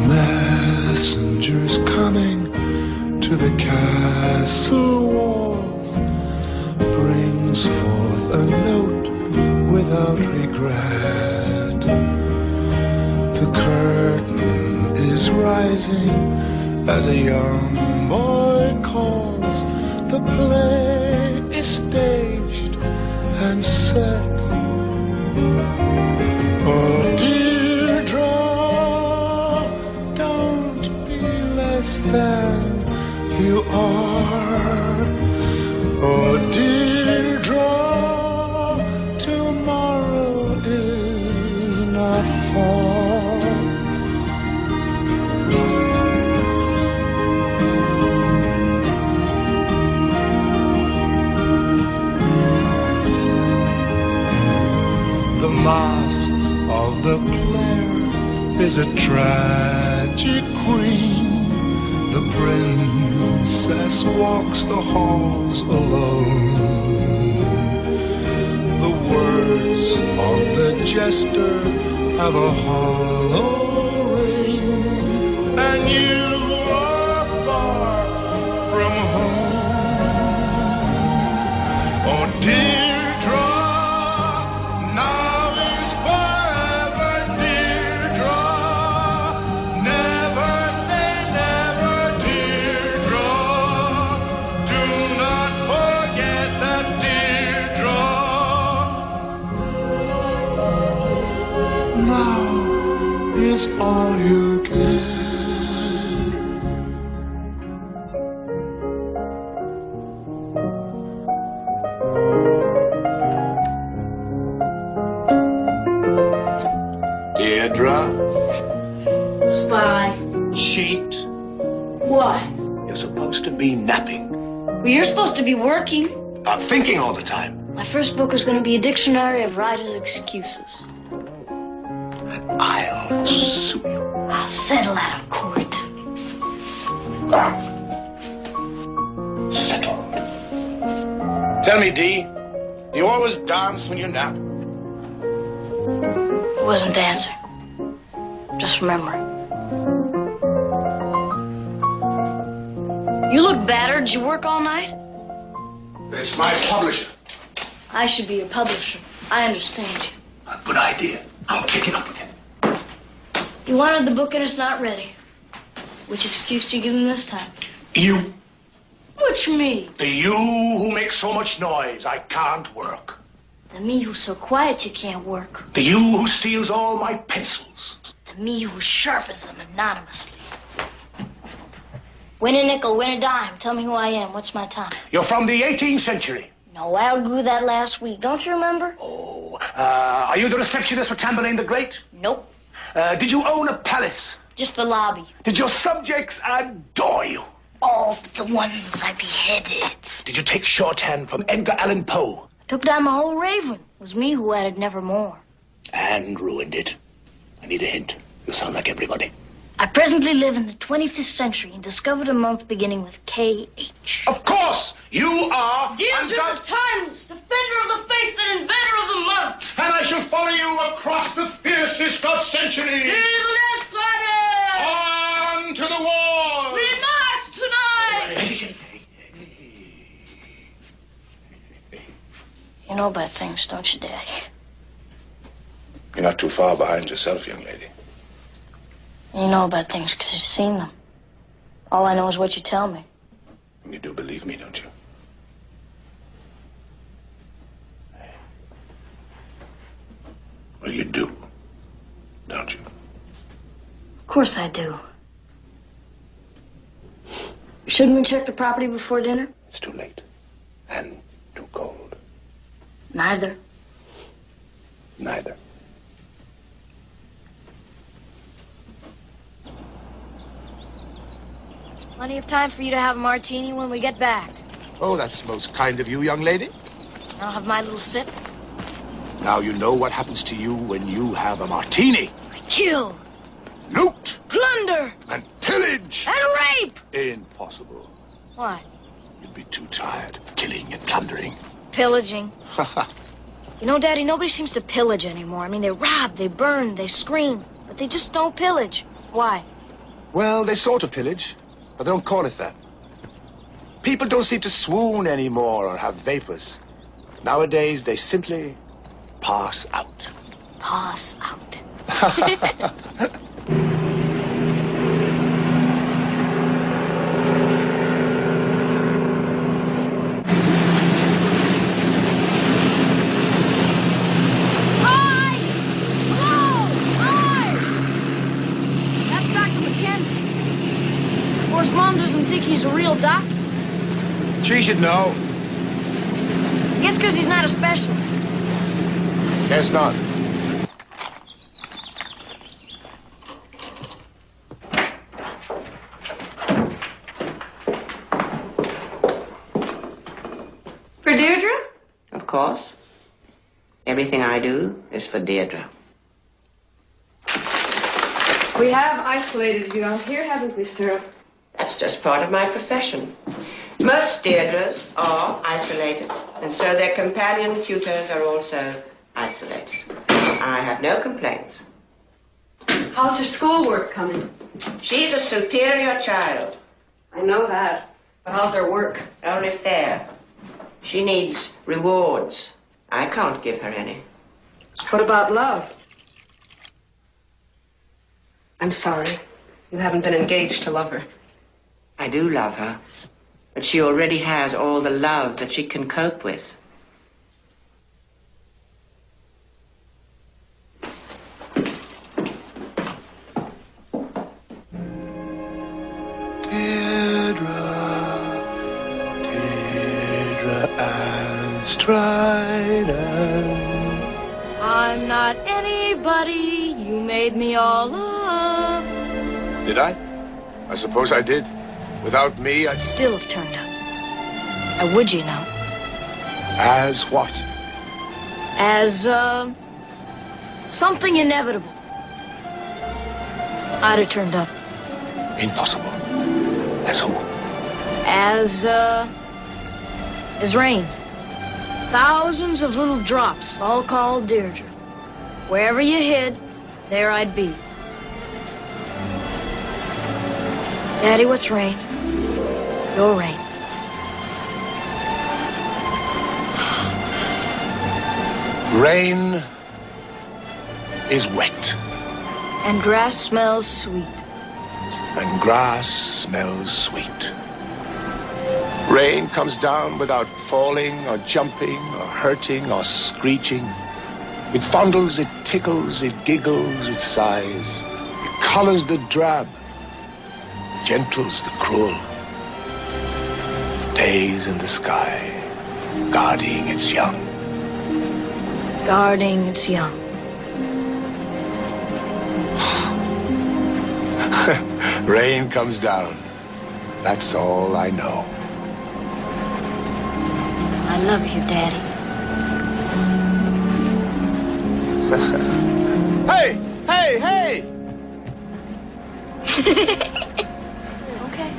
Messengers coming to the castle walls, brings forth a note without regret. The curtain is rising as a young boy calls. The play is staged and set. Oh, Deirdre, don't be less than you are. Oh, Deirdre, tomorrow is not far. The mask of the player is a tragic queen. The princess walks the halls alone. The words of the jester have a hollow ring, and you are far from home. Oh, Deirdre, now is forever, Deirdre. Never say never, Deirdre. Do not forget that, Deirdre. Now is all you get. Deirdre, Spy. cheat. What? You're supposed to be napping. Well, you're supposed to be working. I'm thinking all the time. My first book is going to be a dictionary of writers' excuses. I'll sue you. I'll settle out of court. Settled. Tell me, Dee, do you always dance when you nap? I wasn't dancing. Just remembering. You look battered. Did you work all night? It's my publisher. I should be your publisher. I understand you. A good idea. I'll take it up with him. You wanted the book and it's not ready. Which excuse do you give him this time? You. Which me? The you who makes so much noise I can't work. The me who's so quiet you can't work. The you who steals all my pencils. The me who sharpens them anonymously. Win a nickel, win a dime. Tell me who I am. What's my time? You're from the 18th century. No, I outgrew that last week. Don't you remember? Oh, are you the receptionist for Tamburlaine the Great? Nope. Did you own a palace? Just the lobby. Did your subjects adore you? Oh, but the ones I beheaded. Did you take shorthand from Edgar Allan Poe? Took down the whole Raven. It was me who added nevermore. And ruined it. I need a hint. You sound like everybody. I presently live in the 25th century and discovered a month beginning with K.H. Of course! You are... Deirdre of timeless, defender of the faith and inventor of the month. And I shall follow you across the fiercest of centuries. On to the wall! We march tonight! You know about things, don't you, Daddy? You're not too far behind yourself, young lady. You know about things because you've seen them. All I know is what you tell me. You do believe me, don't you? Well, you do, don't you? Of course I do. Shouldn't we check the property before dinner? It's too late. And too cold. Neither. Neither. Plenty of time for you to have a martini when we get back. Oh, that's most kind of you, young lady. I'll have my little sip. Now you know what happens to you when you have a martini. Kill. Loot. Plunder. And pillage. And rape. Impossible. Why? You'd be too tired killing and plundering. Pillaging. You know, Daddy, nobody seems to pillage anymore. I mean, they rob, they burn, they scream, but they just don't pillage. Why? Well, they sort of pillage, but they don't call it that. People don't seem to swoon anymore or have vapors. Nowadays, they simply pass out. Pass out. Mom doesn't think he's a real doctor. She should know. I guess because he's not a specialist. Guess not. For Deirdre? Of course. Everything I do is for Deirdre. We have isolated you out here, haven't we, sir? That's just part of my profession. Most Deirdres are isolated, and so their companion tutors are also isolated. I have no complaints. How's her schoolwork coming? She's a superior child. I know that. But how's her work? Only fair. She needs rewards. I can't give her any. What about love? I'm sorry. You haven't been engaged to love her. I do love her, but she already has all the love that she can cope with. Deirdre and Strident. I'm not anybody. You made me all up. Did I? I suppose I did. Without me, I'd... Still have turned up. How would you know? As what? As, something inevitable. I'd have turned up. Impossible. As who? As rain. Thousands of little drops, all called Deirdre. Wherever you hid, there I'd be. Daddy, what's rain? Your rain. Rain is wet. And grass smells sweet. And grass smells sweet. Rain comes down without falling or jumping or hurting or screeching. It fondles, it tickles, it giggles, it sighs. It colors the drab, gentles the cruel. Days in the sky, guarding its young. Guarding its young. Rain comes down. That's all I know. I love you, Daddy. Hey! Hey! Hey! Okay.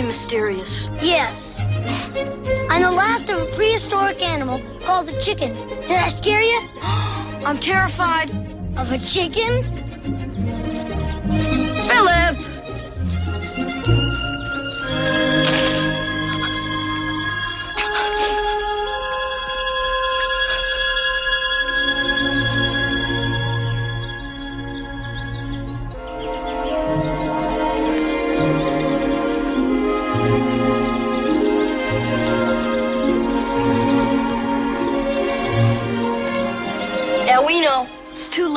Mysterious. Yes. I'm the last of a prehistoric animal called a chicken. Did I scare you? I'm terrified. Of a chicken? Philip!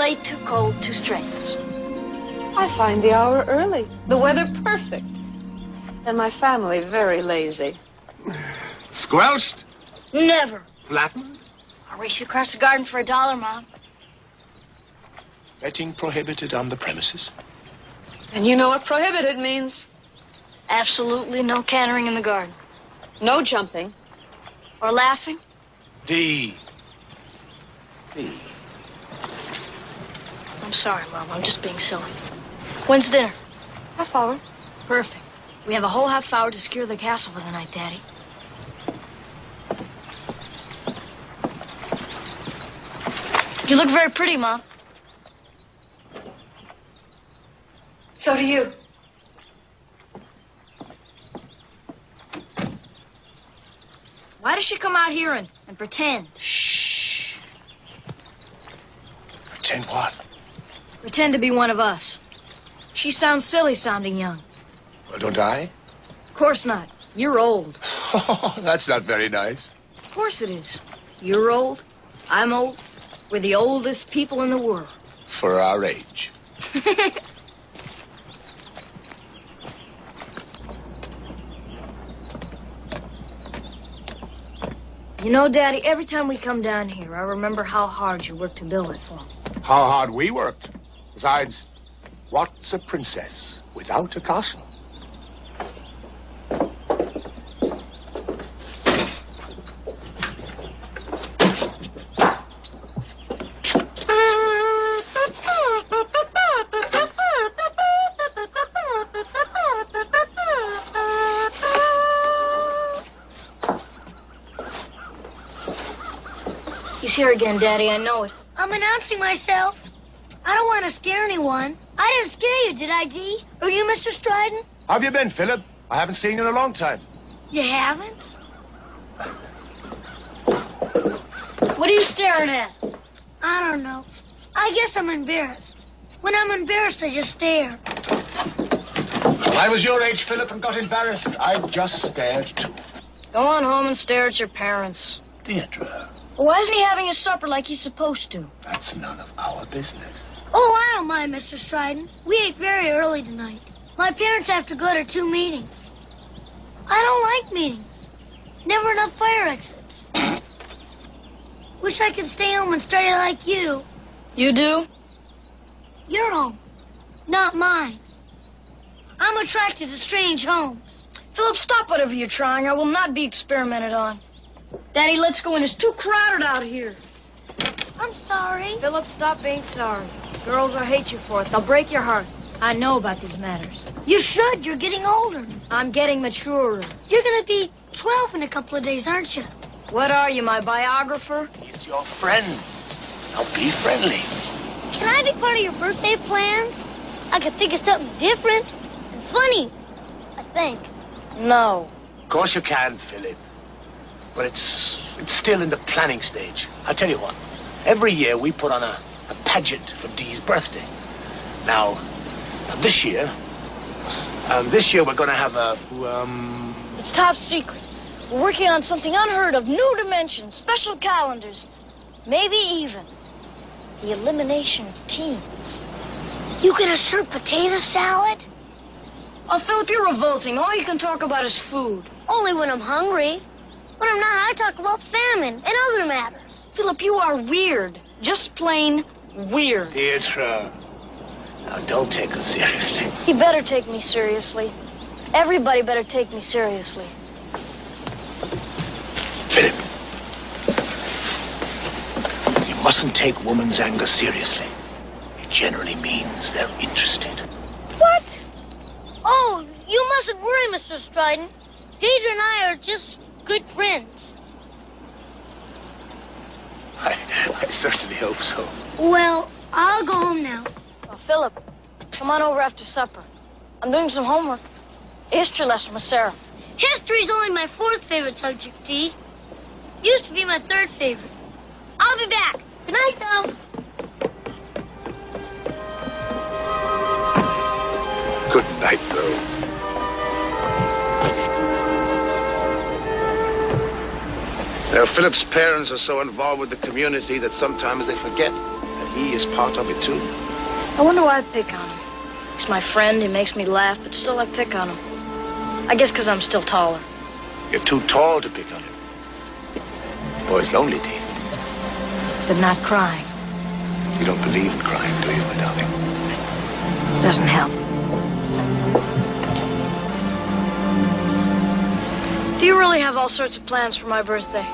late, too cold, too strenuous. I find the hour early, the weather perfect, and my family very lazy. Squelched? Never. Flattened? I'll race you across the garden for $1, Mom. Betting prohibited on the premises. And you know what prohibited means? Absolutely no cantering in the garden. No jumping. Or laughing. D. I'm sorry, Mom. I'm just being silly. When's dinner? Half hour. Perfect. We have a whole half hour to secure the castle for the night, Daddy. You look very pretty, Mom. So do you. Why does she come out here and pretend? Shh. Pretend what? Pretend to be one of us. She sounds silly sounding young. Well, don't I? Of course not. You're old. Oh, that's not very nice. Of course it is. You're old. I'm old. We're the oldest people in the world. For our age. You know, Daddy, every time we come down here, I remember how hard you worked to build it for me. How hard we worked. Besides, what's a princess without a castle? He's here again, Daddy. I know it. I'm announcing myself. I don't want to scare anyone. I didn't scare you, did I, Dee? Or you, Mr. Stryden? How have you been, Philip? I haven't seen you in a long time. You haven't? What are you staring at? I don't know. I guess I'm embarrassed. When I'm embarrassed, I just stare. I was your age, Philip, and got embarrassed. I just stared, too. Go on home and stare at your parents. Deirdre, Why isn't he having his supper like he's supposed to? that's none of our business. Oh, I don't mind, Mr. Stryden. We ate very early tonight. My parents have to go to 2 meetings. I don't like meetings. Never enough fire exits. Wish I could stay home and study like you. You do? Your home, not mine. I'm attracted to strange homes. Philip, stop whatever you're trying. I will not be experimented on. Daddy, let's go in. It's too crowded out here. I'm sorry. Philip, stop being sorry. Girls will hate you for it. They'll break your heart. I know about these matters. You should. You're getting older. I'm getting maturer. You're going to be 12 in a couple of days, aren't you? What are you, my biographer? He's your friend. Now be friendly. Can I be part of your birthday plans? I could think of something different and funny, I think. No. Of course you can, Philip. But it's still in the planning stage. I'll tell you what. Every year we put on a pageant for Dee's birthday. Now this year we're going to have a, It's top secret. We're working on something unheard of. New dimensions, special calendars. Maybe even the elimination of teens. You gonna serve potato salad? Oh, Philip, you're revolting. All you can talk about is food. Only when I'm hungry. When I'm not, I talk about famine and other matters. Philip, you are weird. Just plain weird. Deirdre. Now don't take us seriously. He better take me seriously. Everybody better take me seriously. Philip. You mustn't take woman's anger seriously. It generally means they're interested. What? Oh, you mustn't worry, Mr. Stryden. Deidre and I are just good friends. I certainly hope so. Well, I'll go home now. Oh, Philip, come on over after supper. I'm doing some homework. A history lesson with Sarah. History's only my 4th favorite subject, Dee. Used to be my 3rd favorite. I'll be back. Good night, though. Good night, though. Now, Philip's parents are so involved with the community that sometimes they forget that he he is part of it, too. I wonder why I pick on him. He's my friend, he makes me laugh, but still I pick on him. I guess because I'm still taller. You're too tall to pick on him. Boy's lonely, Teeth. But not crying. You don't believe in crying, do you, my darling? Doesn't help. Do you really have all sorts of plans for my birthday?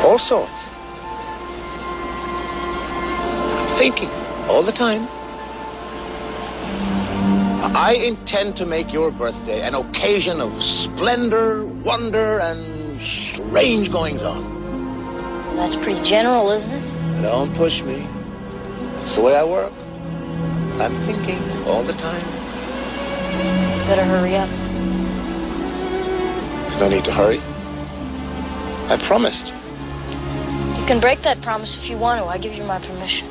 All sorts. I'm thinking all the time. I intend to make your birthday an occasion of splendor, wonder, and strange goings-on. That's pretty general, isn't it? Don't push me. That's the way I work. I'm thinking all the time. Better hurry up. There's no need to hurry. I promised. You can break that promise if you want to. I give you my permission.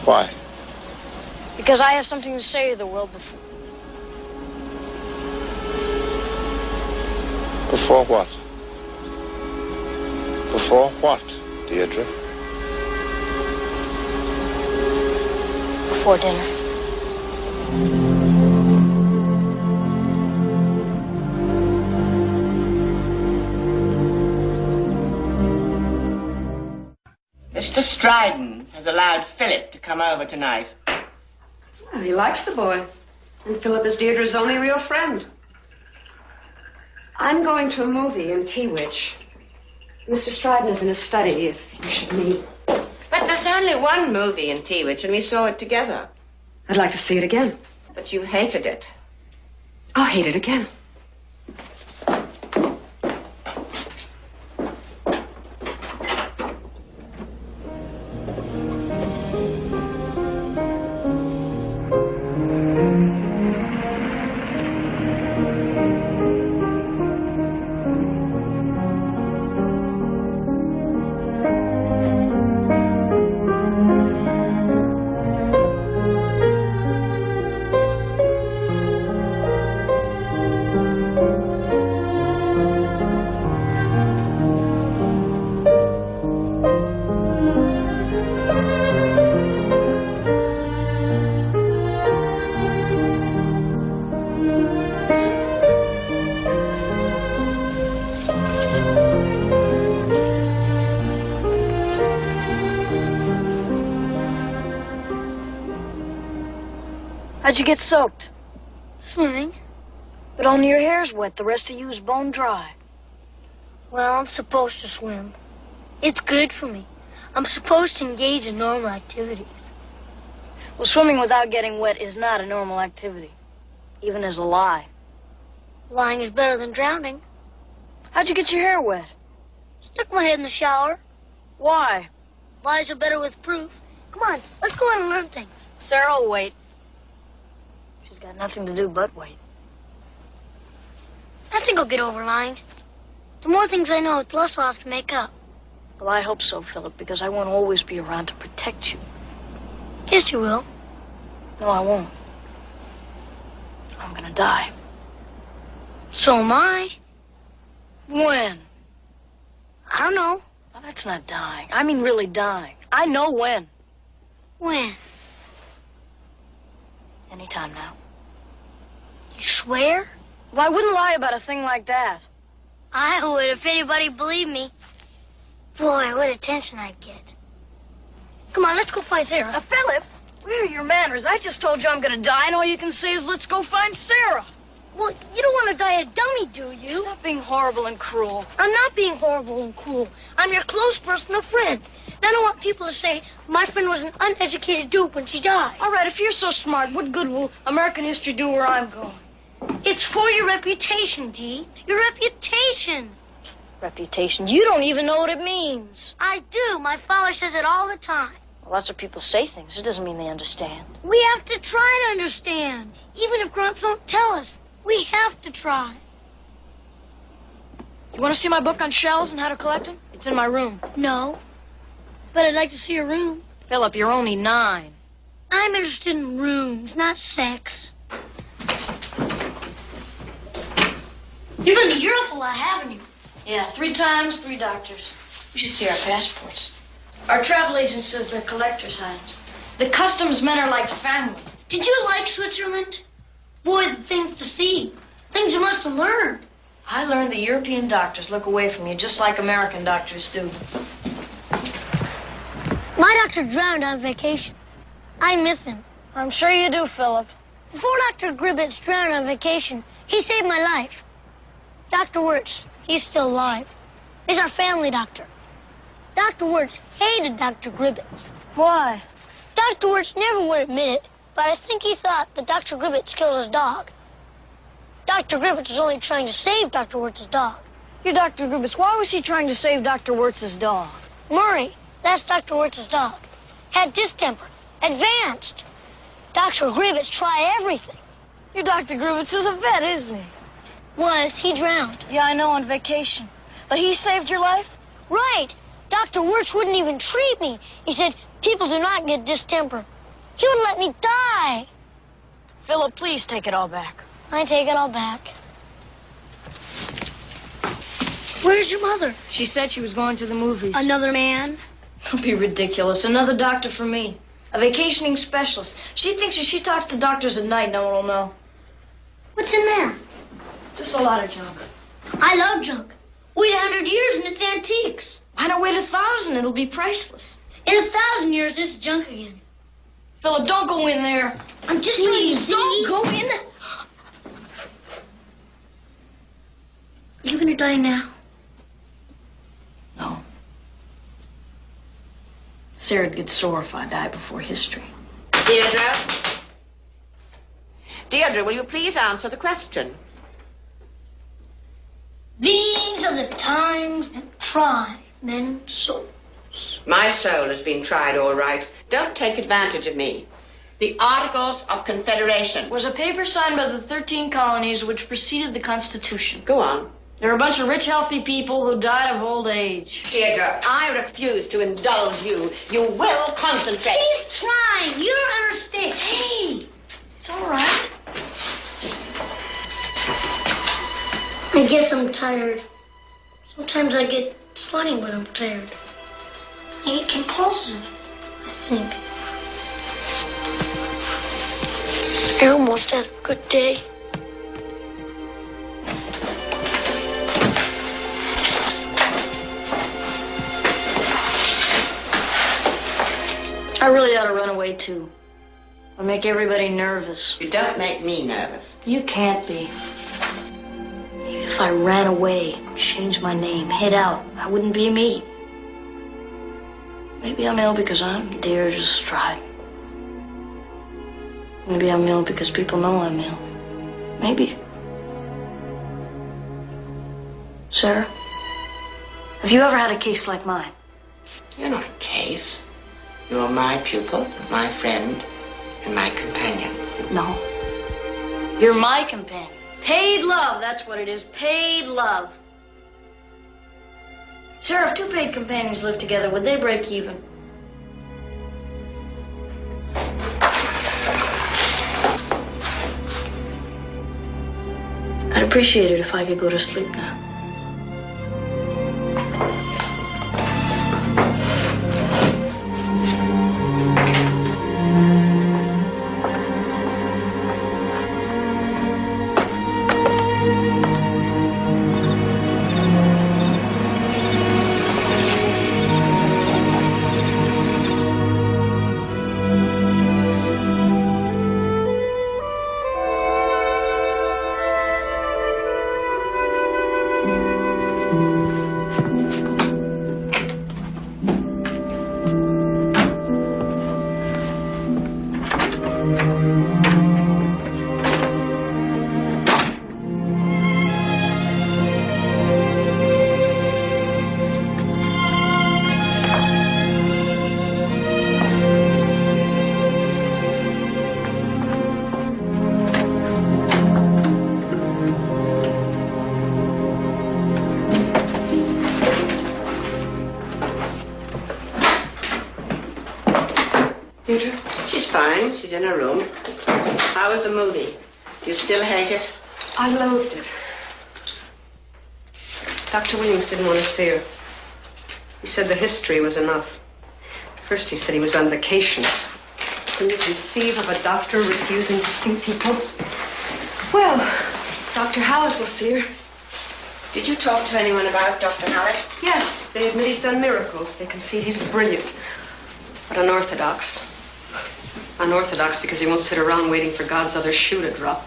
Why? Because I have something to say to the world before. Before what? Before what, Deirdre? Before dinner. Mr. Stryden has allowed Philip to come over tonight. Well, he likes the boy. And Philip is Deirdre's only real friend. I'm going to a movie in Teawich. Mr. Stryden is in his study, if you should meet. But there's only one movie in Teawich, and we saw it together. I'd like to see it again. But you hated it. I'll hate it again. How'd you get soaked? Swimming. But only your hair's wet. The rest of you is bone dry. Well, I'm supposed to swim. It's good for me. I'm supposed to engage in normal activities. Well, swimming without getting wet is not a normal activity, even as a lie. Lying is better than drowning. How'd you get your hair wet? Stuck my head in the shower. Why? Lies are better with proof. Come on, let's go out and learn things. Sarah will wait. She's got nothing to do but wait. I think I'll get over lying. The more things I know, the less I'll have to make up. Well, I hope so, Philip, because I won't always be around to protect you. Yes, you will. No, I won't. I'm gonna die. So am I. When? I don't know. Well, that's not dying. I mean really dying. I know when. When? Anytime now. You swear? Well, I wouldn't lie about a thing like that. I would if anybody believed me. Boy, what attention I'd get. Come on, let's go find Sarah. Philip, where are your manners? I just told you I'm gonna die, and all you can say is, let's go find Sarah. Well, you don't want to die a dummy, do you? Stop being horrible and cruel. I'm not being horrible and cruel. I'm your close personal friend. And I don't want people to say my friend was an uneducated dupe when she died. All right, if you're so smart, what good will American history do where I'm going? It's for your reputation, Dee. Your reputation. Reputation? You don't even know what it means. I do. My father says it all the time. Well, lots of people say things. It doesn't mean they understand. We have to try to understand. Even if grown-ups don't tell us, we have to try. You want to see my book on shells and how to collect them? It's in my room. No. But I'd like to see your room. Philip, you're only 9. I'm interested in rooms, not sex. You've been to Europe a lot, haven't you? Yeah, 3 times, 3 doctors. We should see our passports. Our travel agent says they're collector's items. The customs men are like family. Did you like Switzerland? Boy, the things to see. Things you must have learned. I learned the European doctors look away from you just like American doctors do. My doctor drowned on vacation. I miss him. I'm sure you do, Philip. Before Dr. Gribbets drowned on vacation, he saved my life. Dr. Wirtz, he's still alive. He's our family doctor. Dr. Wirtz hated Dr. Gribbets. Why? Dr. Wirtz never would admit it, but I think he thought that Dr. Gribbets killed his dog. Dr. Gribbets was only trying to save Dr. Wirtz's dog. You're Dr. Gribbets. Why was he trying to save Dr. Wirtz's dog? Murray, that's Dr. Wirtz's dog, had distemper, advanced. Dr. Gribbets tried everything. Your Dr. Gribbets is a vet, isn't he? He drowned. Yeah, I know, on vacation. But he saved your life? Right. Dr. Wirtz wouldn't even treat me. He said, people do not get distemper. He would let me die. Philip, please take it all back. I take it all back. Where's your mother? She said she was going to the movies. Another man? Don't be ridiculous. Another doctor for me. A vacationing specialist. She thinks if she talks to doctors at night, no one will know. What's in there? Just a lot of junk. I love junk. Wait 100 years and it's antiques. Why not wait 1,000? It'll be priceless. In 1,000 years, it's junk again. Philip, don't go in there. I'm just trying to see. Don't go in there. You gonna die now? No. Sarah'd get sore if I die before history. Deirdre? Deirdre, will you please answer the question? These are the times that try men's souls. My soul has been tried all right. Don't take advantage of me. The Articles of Confederation. Was a paper signed by the 13 colonies which preceded the Constitution. Go on. There are a bunch of rich, healthy people who died of old age. Deirdre, I refuse to indulge you. You will concentrate. He's trying. You don't understand. Hey, it's all right. I guess I'm tired. Sometimes I get funny when I'm tired. I get compulsive, I think. I almost had a good day. I really ought to run away, too. I'll make everybody nervous. You don't make me nervous. You can't be. Even if I ran away, changed my name, hid out, I wouldn't be me. Maybe I'm ill because I'm Deirdre Stride. Maybe I'm ill because people know I'm ill. Maybe. Sarah, have you ever had a case like mine? You're not a case. You're my pupil, my friend, and my companion. No. You're my companion. Paid love, that's what it is. Paid love. Sarah, if two paid companions lived together, would they break even? I'd appreciate it if I could go to sleep now. She's fine. She's in her room. How was the movie? Do you still hate it? I loathed it. Dr. Williams didn't want to see her. He said the history was enough. First he said he was on vacation. Can you conceive of a doctor refusing to see people? Well, Dr. Hallett will see her. Did you talk to anyone about Dr. Hallett? Yes, they admit he's done miracles. They concede he's brilliant. But unorthodox. Unorthodox because he won't sit around waiting for God's other shoe to drop.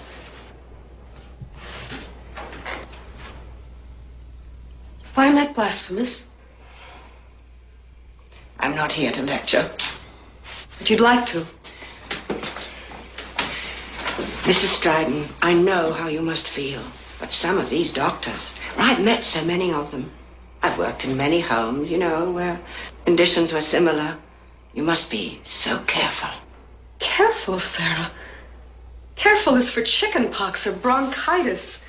Find that blasphemous? I'm not here to lecture. But you'd like to. Mrs. Stryden, I know how you must feel. But some of these doctors, I've met so many of them. I've worked in many homes, you know, where conditions were similar. You must be so careful. Careful, Sarah. Careful is for chicken pox or bronchitis.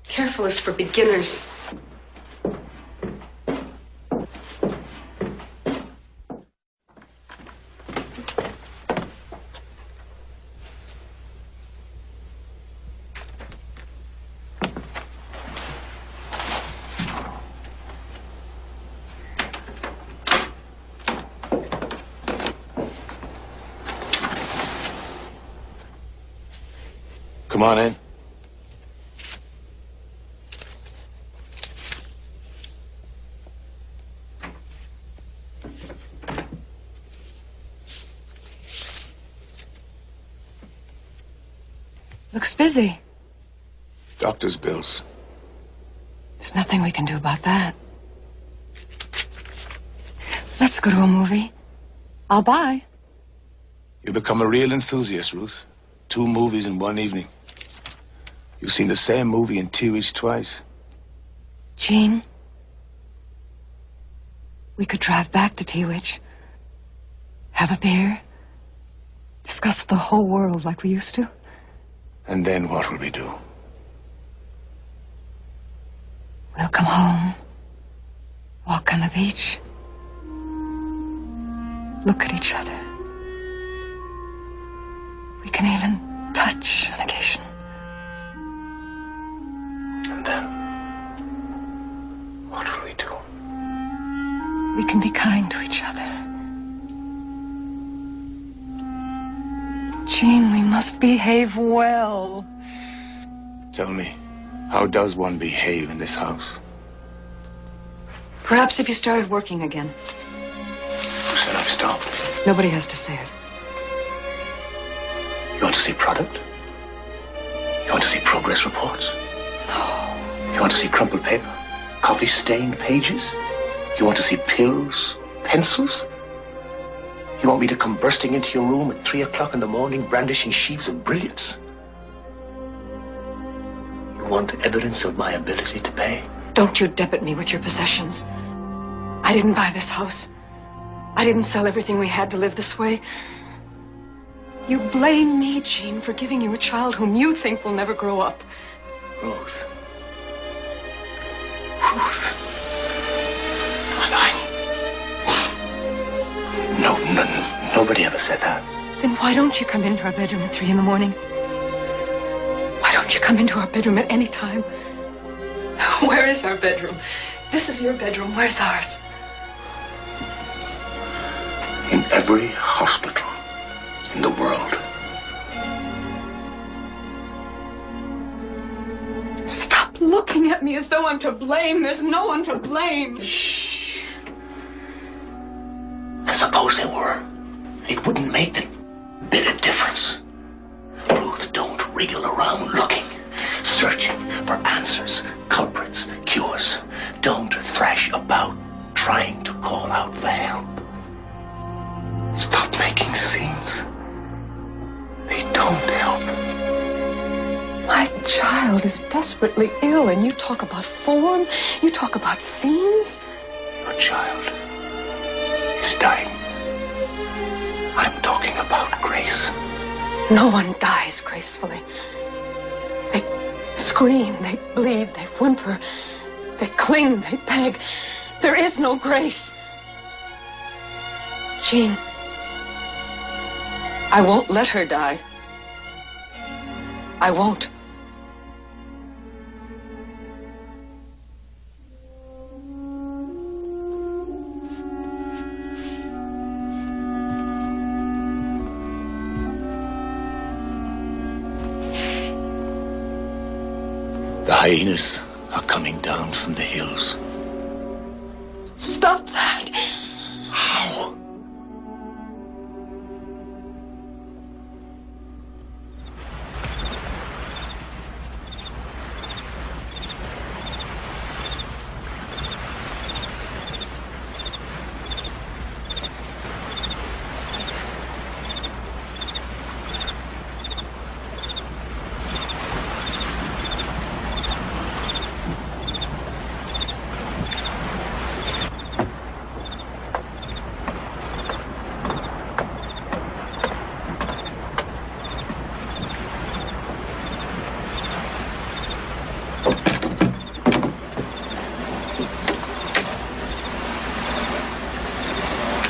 Careful is for beginners. Come on in. Looks busy. Doctor's bills. There's nothing we can do about that. Let's go to a movie. I'll buy. You become a real enthusiast, Ruth. 2 movies in one evening. You've seen the same movie in Teawich twice. Jean, we could drive back to Teawich, have a beer, discuss the whole world like we used to. And then what will we do? We'll come home, walk on the beach, look at each other. We can even touch on occasion. And then, what will we do? We can be kind to each other. Jean, we must behave well. Tell me, how does one behave in this house? Perhaps if you started working again. Who said I've stopped? Nobody has to say it. You want to see product? You want to see progress reports? No. You want to see crumpled paper? Coffee-stained pages? You want to see pills? Pencils? You want me to come bursting into your room at 3 o'clock in the morning, brandishing sheaves of brilliants? You want evidence of my ability to pay? Don't you debit me with your possessions. I didn't buy this house. I didn't sell everything we had to live this way. You blame me, Jean, for giving you a child whom you think will never grow up. Ruth. Ruth. Nobody ever said that. Then why don't you come into our bedroom at 3 in the morning? Why don't you come into our bedroom at any time? Where is our bedroom? This is your bedroom. Where's ours? In every hospital in the world. Stop looking at me as though I'm to blame. There's no one to blame. Shh. And suppose there were. It wouldn't make the bit of difference. Ruth, don't wriggle around looking, searching for answers, culprits, cures. Don't thrash about trying to call out for help. Stop making scenes. They don't help. My child is desperately ill, and you talk about form, you talk about scenes. Your child is dying. I'm talking about grace. No one dies gracefully. They scream, they bleed, they whimper, they cling, they beg. There is no grace. Jean, I won't let her die. I won't. hyenas are coming down from the hills. Stop that. How?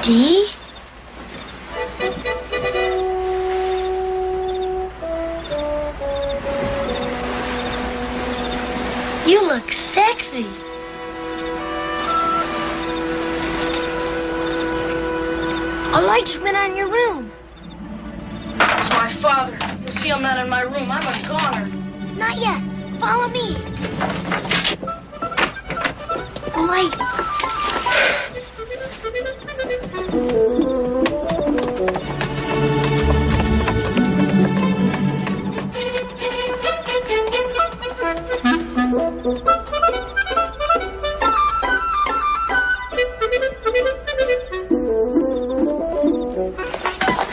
Dee? You look sexy. A light just went on in your room. It's my father. You see, I'm not in my room. I'm a goner. Not yet. Follow me. A light.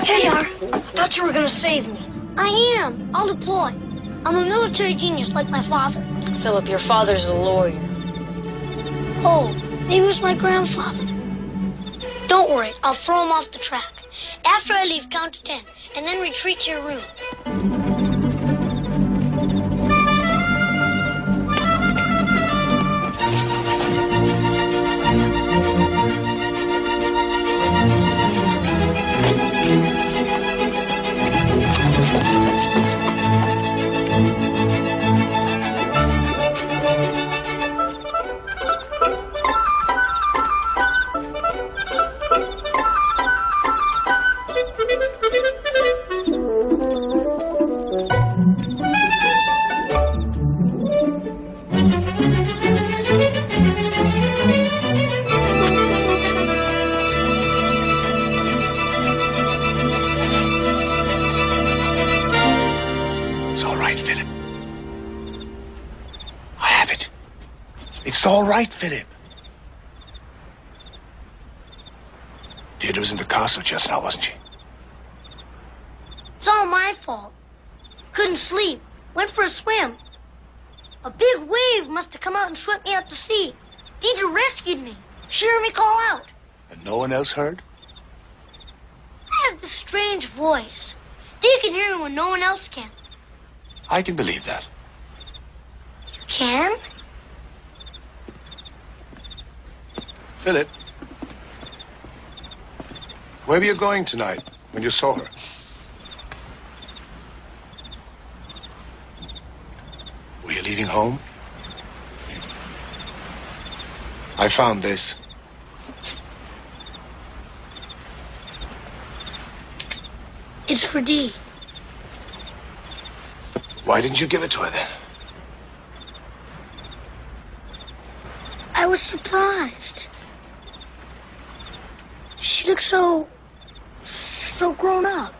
Here you are. I thought you were gonna save me. I am. I'll deploy. I'm a military genius like my father. Philip, your father's a lawyer. Oh, maybe it was my grandfather. Don't worry, I'll throw him off the track. After I leave, count to 10, and then retreat to your room. It's all right, Philip. Deirdre was in the castle just now, wasn't she? It's all my fault. Couldn't sleep. Went for a swim. A big wave must have come out and swept me out to sea. Deirdre rescued me. She heard me call out. And no one else heard? I have this strange voice. You can hear me when no one else can. I can believe that. You can? Philip, where were you going tonight when you saw her? Were you leaving home? I found this. It's for Dee. Why didn't you give it to her then? I was surprised. She looks so grown up.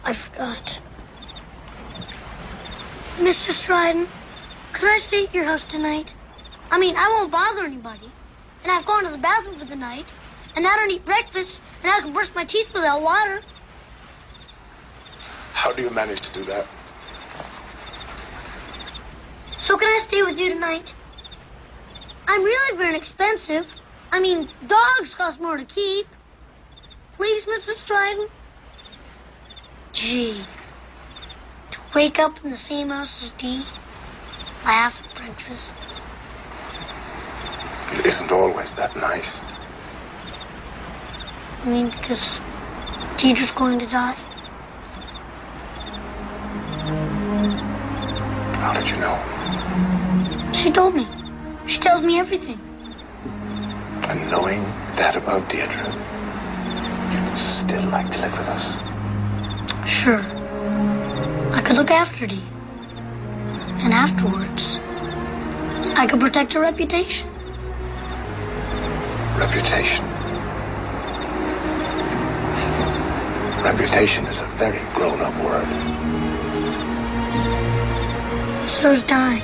I forgot. Mr. Stryden, could I stay at your house tonight? I mean, I won't bother anybody. And I've gone to the bathroom for the night. And I don't eat breakfast. And I can brush my teeth without water. How do you manage to do that? So can I stay with you tonight? I'm really very expensive. I mean, dogs cost more to keep. Please, Mr. Stryden? Gee, to wake up in the same house as Dee, laugh at breakfast. It isn't always that nice. I mean, because Deirdre's going to die. How did you know? She told me. She tells me everything. And knowing that about Deirdre, you'd still like to live with us? Sure. I could look after Dee. And afterwards, I could protect her reputation. Reputation. Reputation is a very grown-up word. So's dying.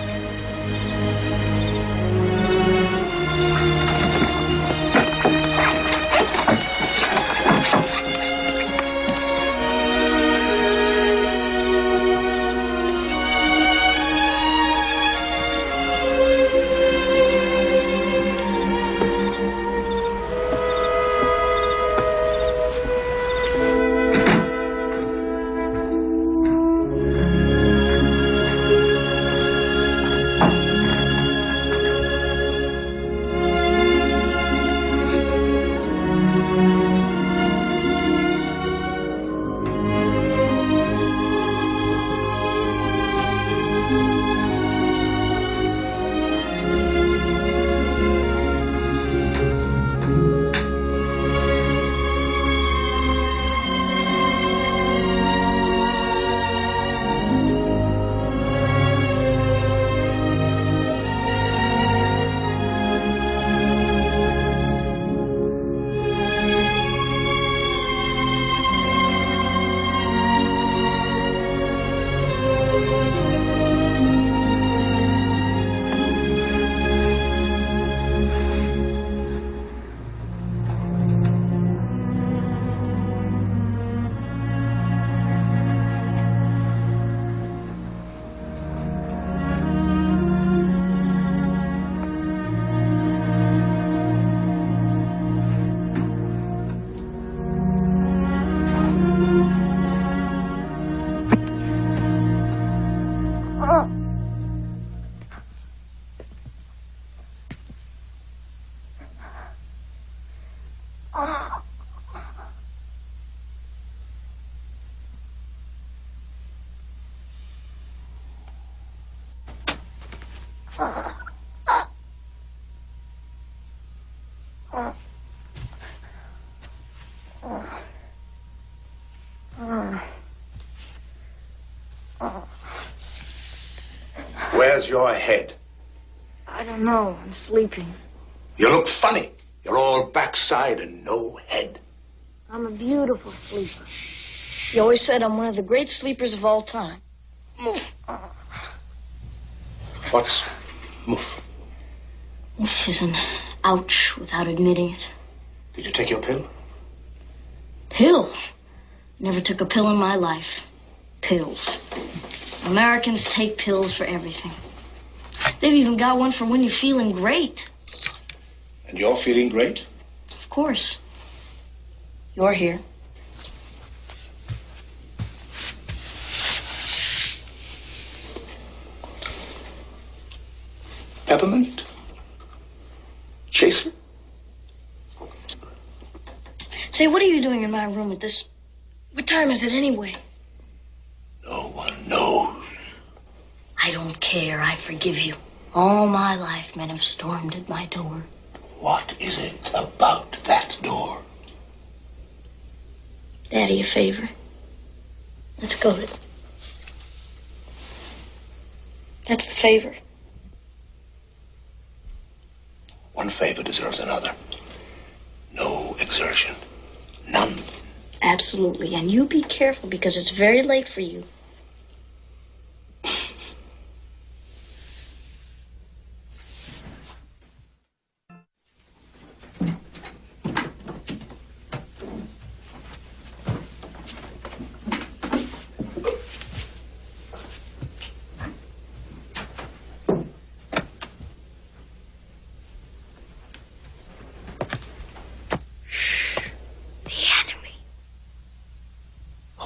Where's your head? I don't know. I'm sleeping. You look funny. You're all backside and no head. I'm a beautiful sleeper. You always said I'm one of the great sleepers of all time. Move. What's moof? Moof is an ouch without admitting it. Did you take your pill? Pill? Never took a pill in my life. Pills. Americans take pills for everything. They've even got one for when you're feeling great. And you're feeling great? Of course. You're here. Peppermint? Chaser? Say, what are you doing in my room at this? What time is it anyway? No one knows. I don't care. I forgive you. All my life, men have stormed at my door. What is it about that door? Daddy, a favor. Let's go to it. That's the favor. One favor deserves another. No exertion. None. Absolutely. And you be careful because it's very late for you.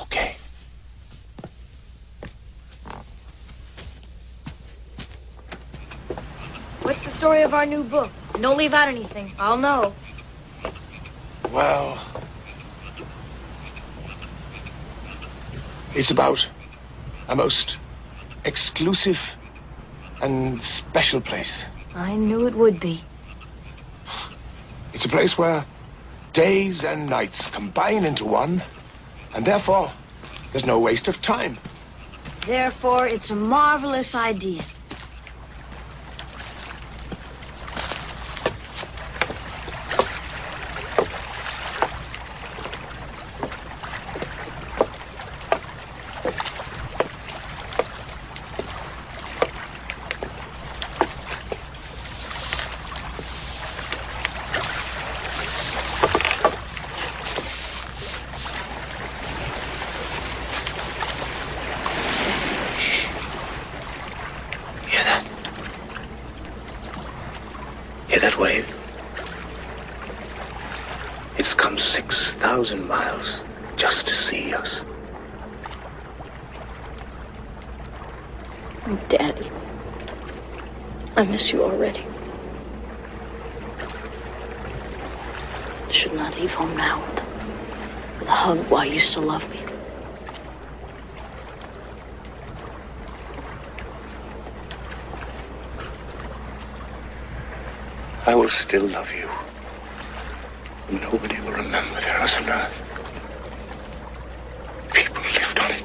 Okay. What's the story of our new book? Don't leave out anything. I'll know. Well, it's about a most exclusive and special place. I knew it would be. It's a place where days and nights combine into one, and therefore there's no waste of time. Therefore, it's a marvelous idea. Wave. It's come 6,000 miles just to see us. Oh, Daddy. I miss you already. I should not leave home now with a hug while you still love me. I will still love you. Nobody will remember there was an earth. People lived on it.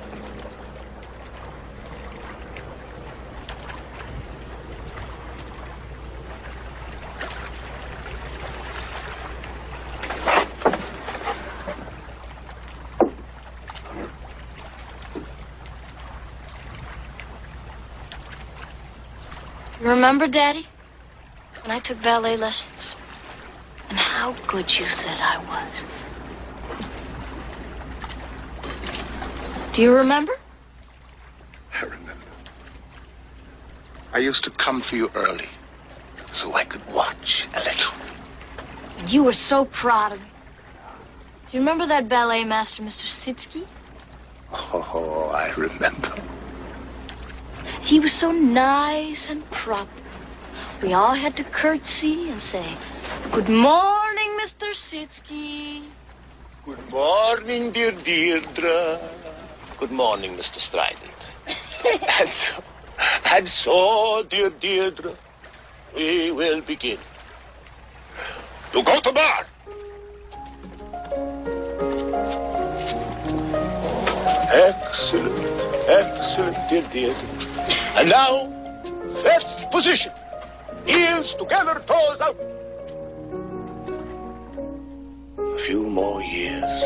Remember, Daddy? When I took ballet lessons, and how good you said I was. Do you remember? I remember. I used to come for you early, so I could watch a little. And you were so proud of me. Do you remember that ballet master, Mr. Sitsky? Oh, I remember. He was so nice and proper. We all had to curtsy and say, "Good morning, Mr. Sitsky." Good morning, dear Deirdre. Good morning, Mr. Strident. and so, dear Deirdre, we will begin. You go to bar. Excellent, excellent, dear Deirdre. And now, first position. Heels together, toes out. A few more years,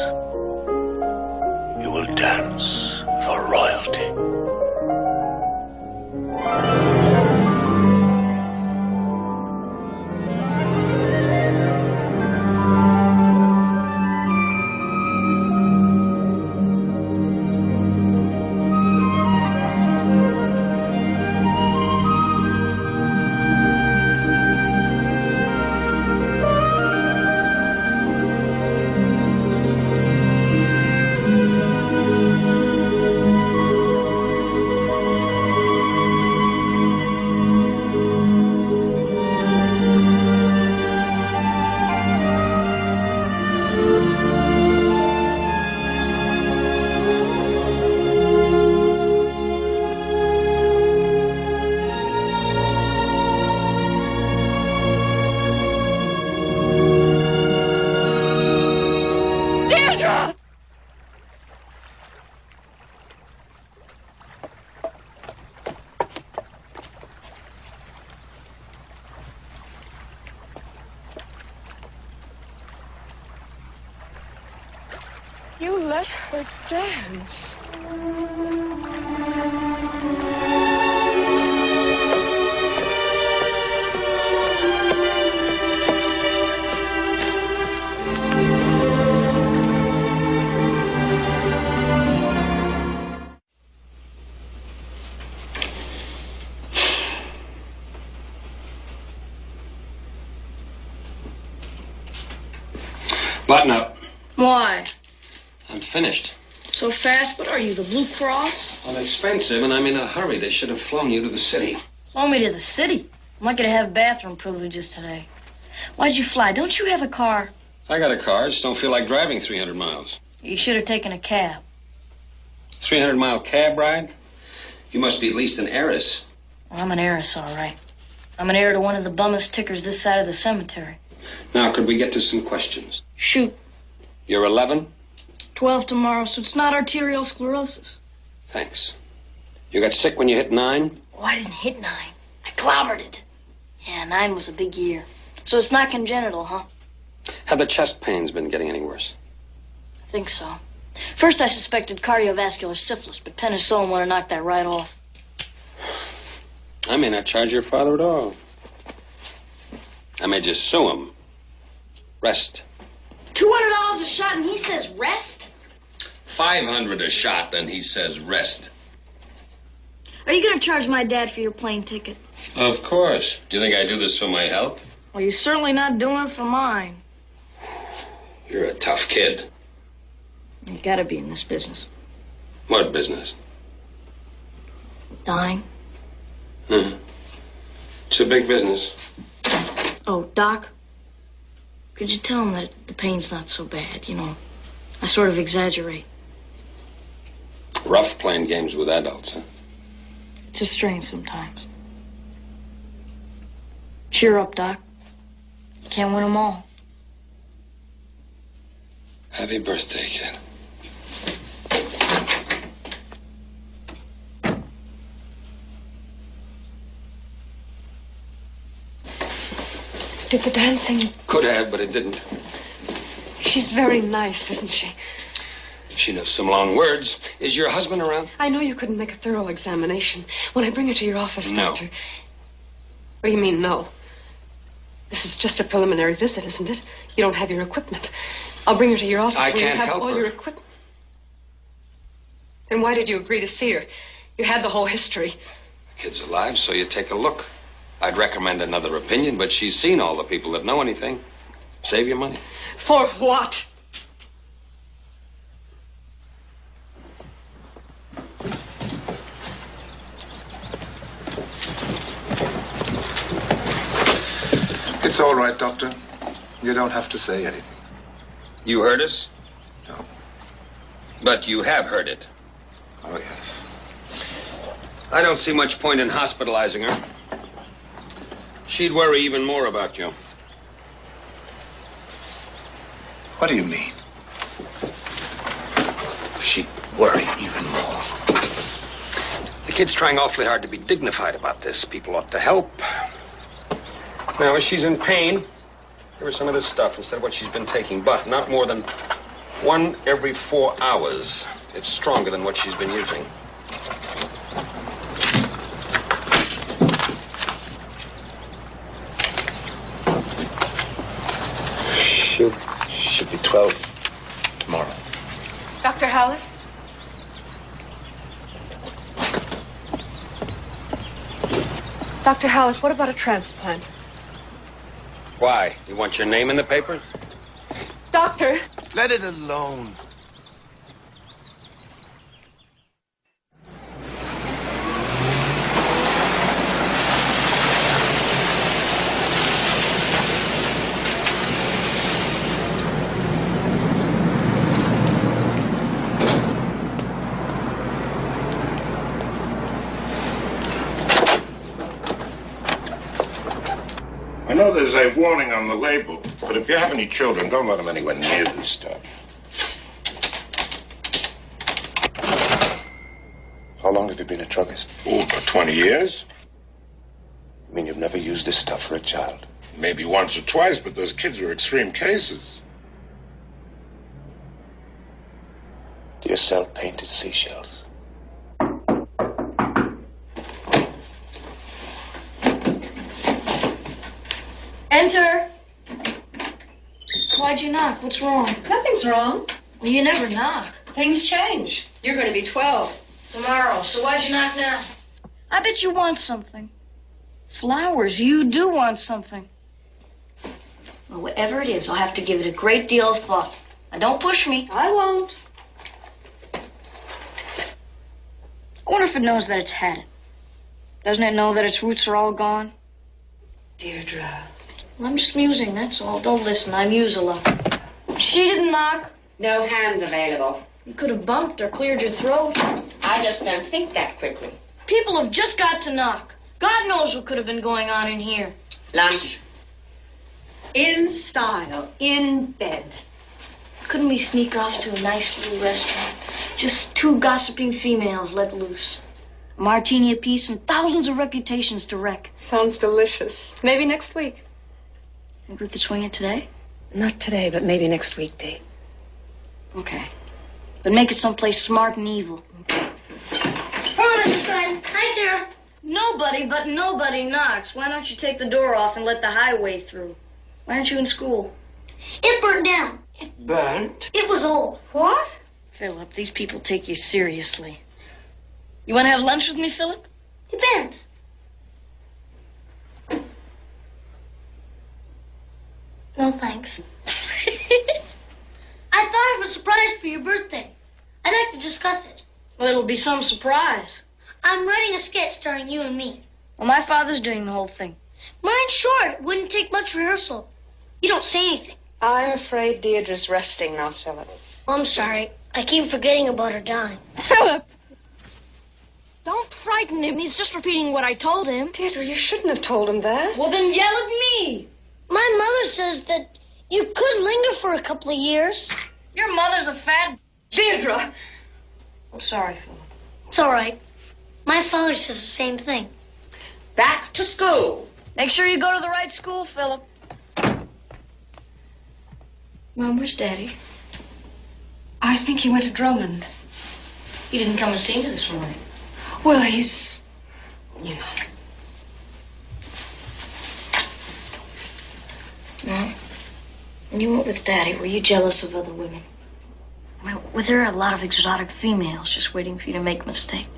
you will dance for royalty. You let her dance. Button up. Why? I'm finished. So fast? What are you, the Blue Cross? I'm expensive and I'm in a hurry. They should have flown you to the city. Flown me to the city? I'm not going to have bathroom privileges today. Why'd you fly? Don't you have a car? I got a car. I just don't feel like driving 300 miles. You should have taken a cab. 300-mile cab ride? You must be at least an heiress. Well, I'm an heiress, all right. I'm an heir to one of the bummest tickers this side of the cemetery. Now, could we get to some questions? Shoot. You're 11? 12 tomorrow, so it's not arterial sclerosis. Thanks. You got sick when you hit 9? Oh, I didn't hit 9. I clobbered it. Yeah, 9 was a big year. So it's not congenital, huh? Have the chest pains been getting any worse? I think so. First I suspected cardiovascular syphilis, but penicillin would have knocked that right off. I may not charge your father at all. I may just sue him. Rest. $200 a shot and he says rest? $500 a shot and he says rest. Are you going to charge my dad for your plane ticket? Of course. Do you think I do this for my health? Well, you're certainly not doing it for mine. You're a tough kid. You've got to be in this business. What business? Dying. It's a big business. Oh, Doc, could you tell him that the pain's not so bad, you know? I sort of exaggerate. Rough playing games with adults, huh? It's a strain sometimes. Cheer up, Doc. You can't win them all. Happy birthday, kid. Did the dancing... Could have, but it didn't. She's very nice, isn't she? She knows some long words. Is your husband around? I know you couldn't make a thorough examination. When I bring her to your office, No. Doctor... What do you mean, no? This is just a preliminary visit, isn't it? You don't have your equipment. I'll bring her to your office I where you can't have help all her. your equipment. Then why did you agree to see her? You had the whole history. Kid's alive, so you take a look. I'd recommend another opinion, but she's seen all the people that know anything. Save your money. For what? It's all right, Doctor. You don't have to say anything. You heard us? No. But you have heard it. Oh, yes. I don't see much point in hospitalizing her. She'd worry even more about you. What do you mean? She'd worry even more. The kid's trying awfully hard to be dignified about this. People ought to help. Now, if she's in pain, give her some of this stuff instead of what she's been taking, but not more than 1 every 4 hours. It's stronger than what she's been using. She'll be 12 tomorrow. Dr. Hallett? Dr. Hallett, what about a transplant? Why? You want your name in the paper? Doctor! Let it alone. I know there's a warning on the label, but if you have any children, don't let them anywhere near this stuff. How long have you been a druggist? Oh, about 20 years. I mean, you've never used this stuff for a child? Maybe once or twice, but those kids were extreme cases. Do you sell painted seashells? Enter. Why'd you knock? What's wrong? Nothing's wrong. Well, you never knock. Things change. You're going to be 12. Tomorrow, so why'd you knock now? I bet you want something. Flowers, you do want something. Well, whatever it is, I'll have to give it a great deal of thought. Now, don't push me. I won't. I wonder if it knows that it's had it. Doesn't it know that its roots are all gone? Deirdre. I'm just musing, that's all. Don't listen, I muse a lot. She didn't knock. No hands available. You could have bumped or cleared your throat. I just don't think that quickly. People have just got to knock. God knows what could have been going on in here. Lunch. In style. In bed. Couldn't we sneak off to a nice little restaurant? Just 2 gossiping females let loose. A martini apiece and thousands of reputations to wreck. Sounds delicious. Maybe next week. Think we could swing it today? Not today, but maybe next week, Dee. Okay. But make it someplace smart and evil. Hello, Mrs. Stratton. Hi, Sarah. Nobody but nobody knocks. Why don't you take the door off and let the highway through? Why aren't you in school? It burnt down. It burnt. It was old. What? Philip, these people take you seriously. You want to have lunch with me, Philip? Depends. No, thanks. I thought of a surprise for your birthday. I'd like to discuss it. Well, it'll be some surprise. I'm writing a sketch starring you and me. Well, my father's doing the whole thing. Mine's short. It wouldn't take much rehearsal. You don't say anything. I'm afraid Deirdre's resting now, Philip. I'm sorry. I keep forgetting about her dying. Philip! Don't frighten him. He's just repeating what I told him. Deirdre, you shouldn't have told him that. Well, then yell at me. My mother says that you could linger for a couple of years. Your mother's a fat... Deirdre! I'm sorry, Philip. It's all right. My father says the same thing. Back to school. Make sure you go to the right school, Philip. Mom, where's Daddy? I think he went to Drummond. He didn't come to see me this morning. Well, he's... you know. No. When you went with Daddy, were you jealous of other women? Well, were there a lot of exotic females just waiting for you to make a mistake?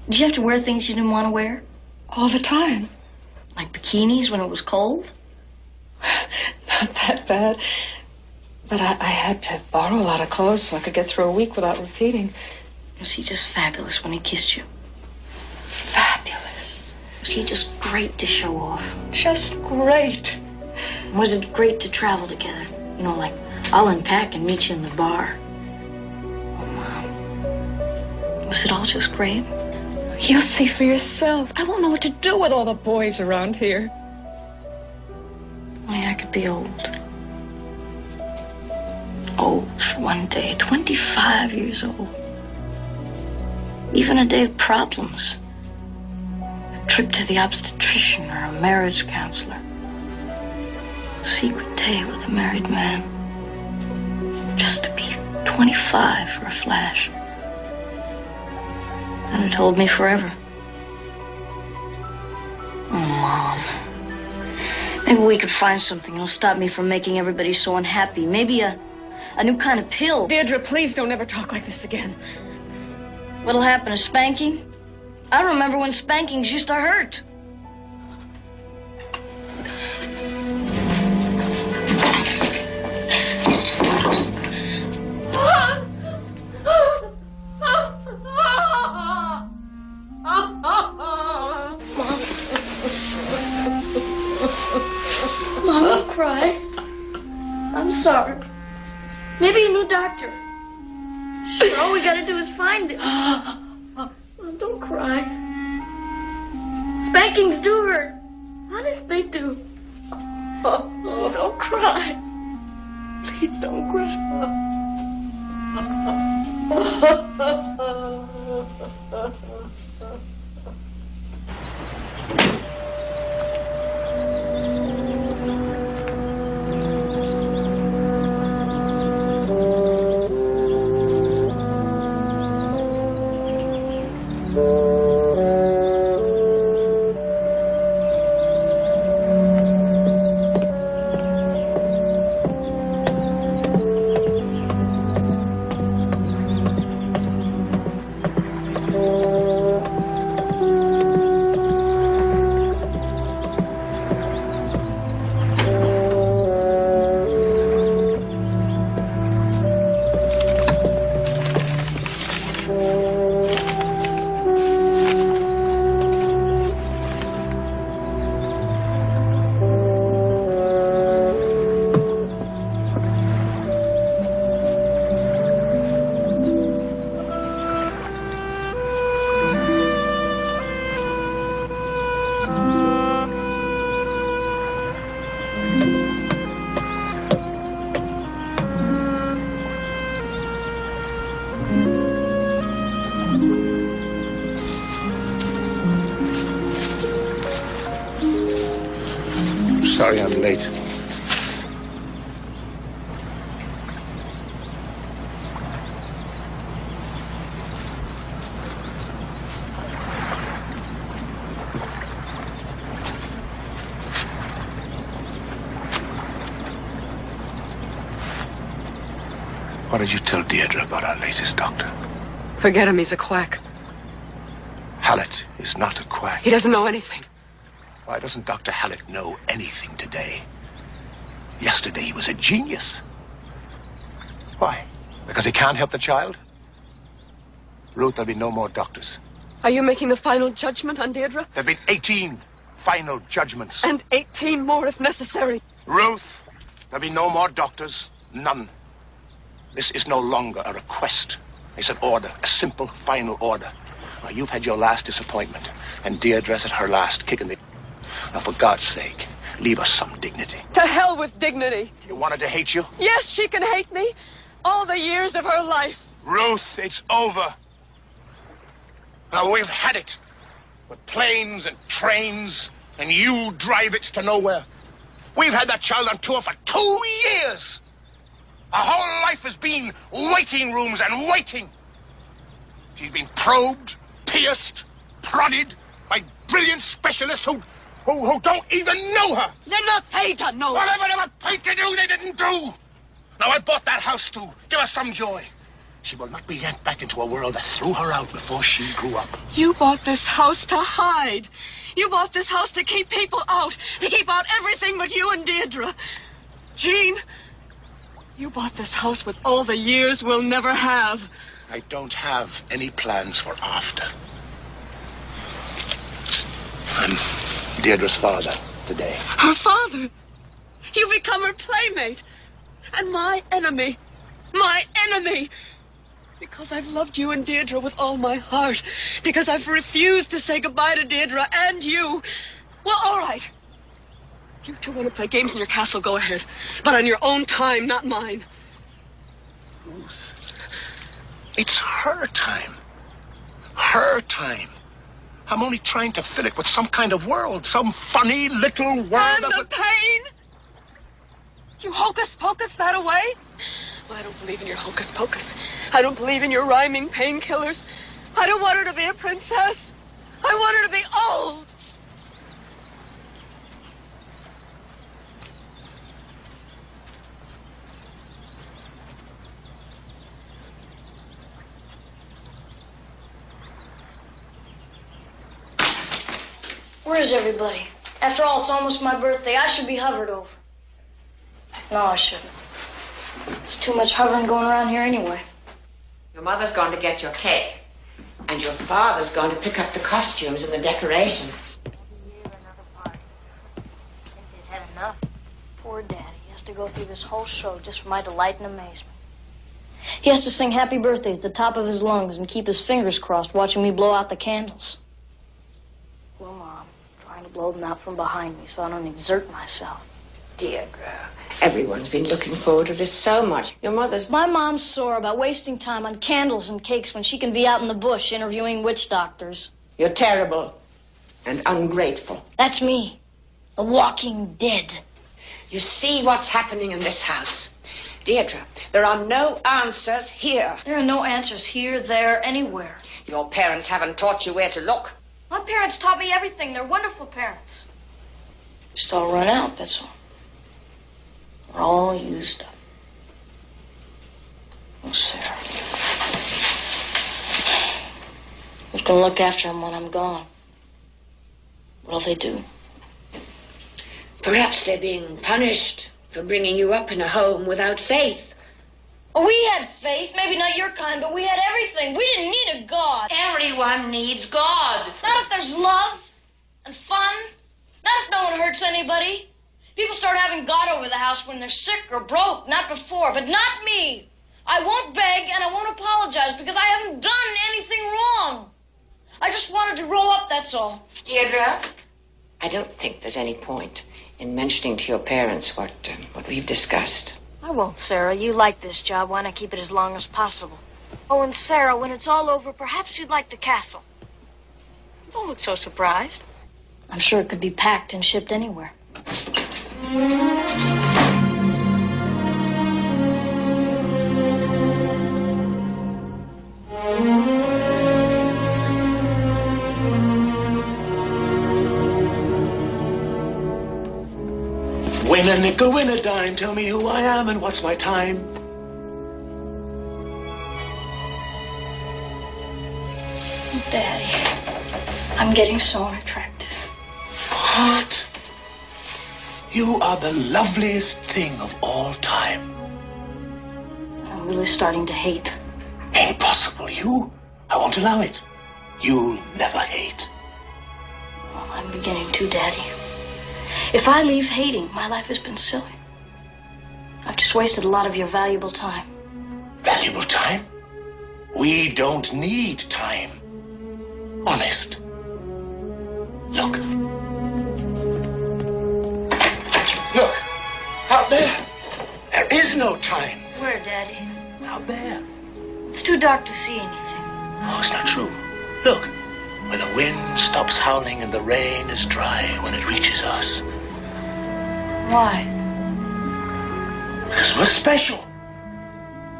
Did you have to wear things you didn't want to wear? All the time. Like bikinis when it was cold? Not that bad. But I had to borrow a lot of clothes so I could get through a week without repeating. Was he just fabulous when he kissed you? Fabulous. Was he just great to show off? Just great. Was it great to travel together? You know, like, I'll unpack and meet you in the bar. Oh, Mom. Was it all just great? You'll see for yourself. I won't know what to do with all the boys around here. Only I could be old. Old for one day. 25 years old. Even a day of problems. A trip to the obstetrician or a marriage counselor. A secret day with a married man. Just to be 25 for a flash. That had told me forever. Oh, Mom. Maybe we could find something that'll stop me from making everybody so unhappy. Maybe a new kind of pill. Deirdre, please don't ever talk like this again. What'll happen, a spanking? I remember when spankings used to hurt. Mom, don't cry. I'm sorry. Maybe a new doctor. Sure, all we gotta do is find him. Mom, don't cry. Spankings do hurt. Honest, they do. Oh, don't cry. Please don't cry. Sorry I'm late. What did you tell Deirdre about our latest doctor? Forget him, he's a quack. Hallett is not a quack. He doesn't know anything. Why doesn't Dr. Hallett know anything today? Yesterday he was a genius. Why? Because he can't help the child? Ruth, there'll be no more doctors. Are you making the final judgment on Deirdre? There've been 18 final judgments. And 18 more if necessary. Ruth, there'll be no more doctors. None. This is no longer a request. It's an order, a simple, final order. Now, you've had your last disappointment, and Deirdre's at her last kick in the... Now, for God's sake, leave us some dignity. To hell with dignity. You wanted to hate you? Yes, she can hate me. All the years of her life. Ruth, it's over. Now, we've had it. With planes and trains, and you drive it to nowhere. We've had that child on tour for 2 years. Our whole life has been waiting rooms and waiting. She's been probed, pierced, prodded by brilliant specialists who don't even know her. They're not paid to know her. Whatever they were paid to do, they didn't do. Now, I bought that house to give her some joy. She will not be yanked back into a world that threw her out before she grew up. You bought this house to hide. You bought this house to keep people out, to keep out everything but you and Deirdre. Jean, you bought this house with all the years we'll never have. I don't have any plans for after. I'm Deirdre's father today. Her father? You become her playmate. And my enemy. My enemy. Because I've loved you and Deirdre with all my heart. Because I've refused to say goodbye to Deirdre and you. Well, all right. If you two want to play games in your castle, go ahead. But on your own time, not mine. Ruth, it's her time. Her time. I'm only trying to fill it with some kind of world. Some funny little world And of... the pain? You hocus-pocus that away? Well, I don't believe in your hocus-pocus. I don't believe in your rhyming painkillers. I don't want her to be a princess. I want her to be old. Where is everybody? After all, it's almost my birthday. I should be hovered over. No, I shouldn't. There's too much hovering going around here anyway. Your mother's gone to get your cake. And your father's gone to pick up the costumes and the decorations. I think they've had enough. Poor Daddy. He has to go through this whole show just for my delight and amazement. He has to sing happy birthday at the top of his lungs and keep his fingers crossed watching me blow out the candles. Well, Mom, trying to blow them out from behind me so I don't exert myself. Deirdre, everyone's been looking forward to this so much. Your mother's... My mom's sore about wasting time on candles and cakes when she can be out in the bush interviewing witch doctors. You're terrible and ungrateful. That's me, a walking dead. You see what's happening in this house. Deirdre, there are no answers here. There are no answers here, there, anywhere. Your parents haven't taught you where to look. My parents taught me everything. They're wonderful parents. Just all run out, that's all. We're all used up. Oh, Sarah. Who's gonna look after them when I'm gone? What'll they do? Perhaps they're being punished for bringing you up in a home without faith. Oh, we had faith. Maybe not your kind, but we had everything. We didn't need a God. Everyone needs God. Not if there's love and fun. Not if no one hurts anybody. People start having God over the house when they're sick or broke, not before, but not me. I won't beg and I won't apologize because I haven't done anything wrong. I just wanted to grow up, that's all. Deirdre, I don't think there's any point in mentioning to your parents what we've discussed. I won't, Sarah. You like this job. Why not keep it as long as possible? Oh, and Sarah, when it's all over, perhaps you'd like the castle. Don't look so surprised. I'm sure it could be packed and shipped anywhere. Win a nickel, win a dime. Tell me who I am and what's my time. Daddy, I'm getting so unattractive. What? You are the loveliest thing of all time. I'm really starting to hate. Impossible. I won't allow it. You'll never hate. Well, I'm beginning to, Daddy. If I leave hating, my life has been silly. I've just wasted a lot of your valuable time. Valuable time? We don't need time. Honest. Look. Look. Out there. There is no time. Where, Daddy? Out there. It's too dark to see anything. Oh, it's not true. Look. Where the wind stops howling and the rain is dry when it reaches us. Why? Because we're special.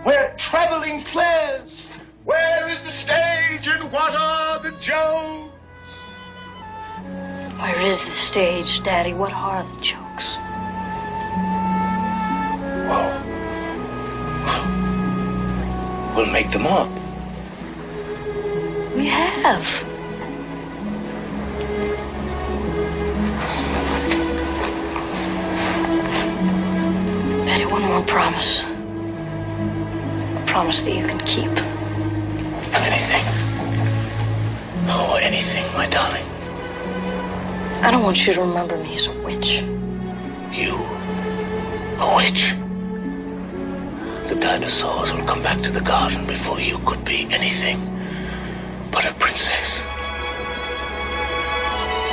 We're traveling players. Where is the stage and what are the jokes? Where is the stage, Daddy? What are the jokes? Well, we'll make them up. We have. Daddy, one more promise. A promise that you can keep. Anything. Oh, anything, my darling. I don't want you to remember me as a witch. You? A witch? The dinosaurs will come back to the garden before you could be anything but a princess.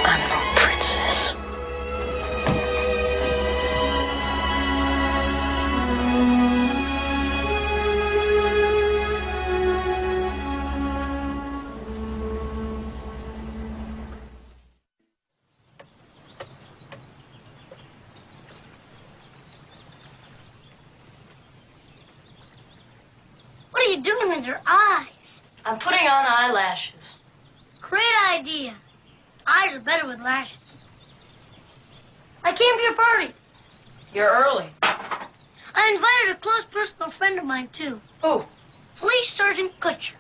I'm no princess. What are you doing with your eyes? I'm putting on eyelashes. Great idea. Eyes are better with lashes. I came to your party. You're early. I invited a close personal friend of mine, too. Who? Police Sergeant Kutcher.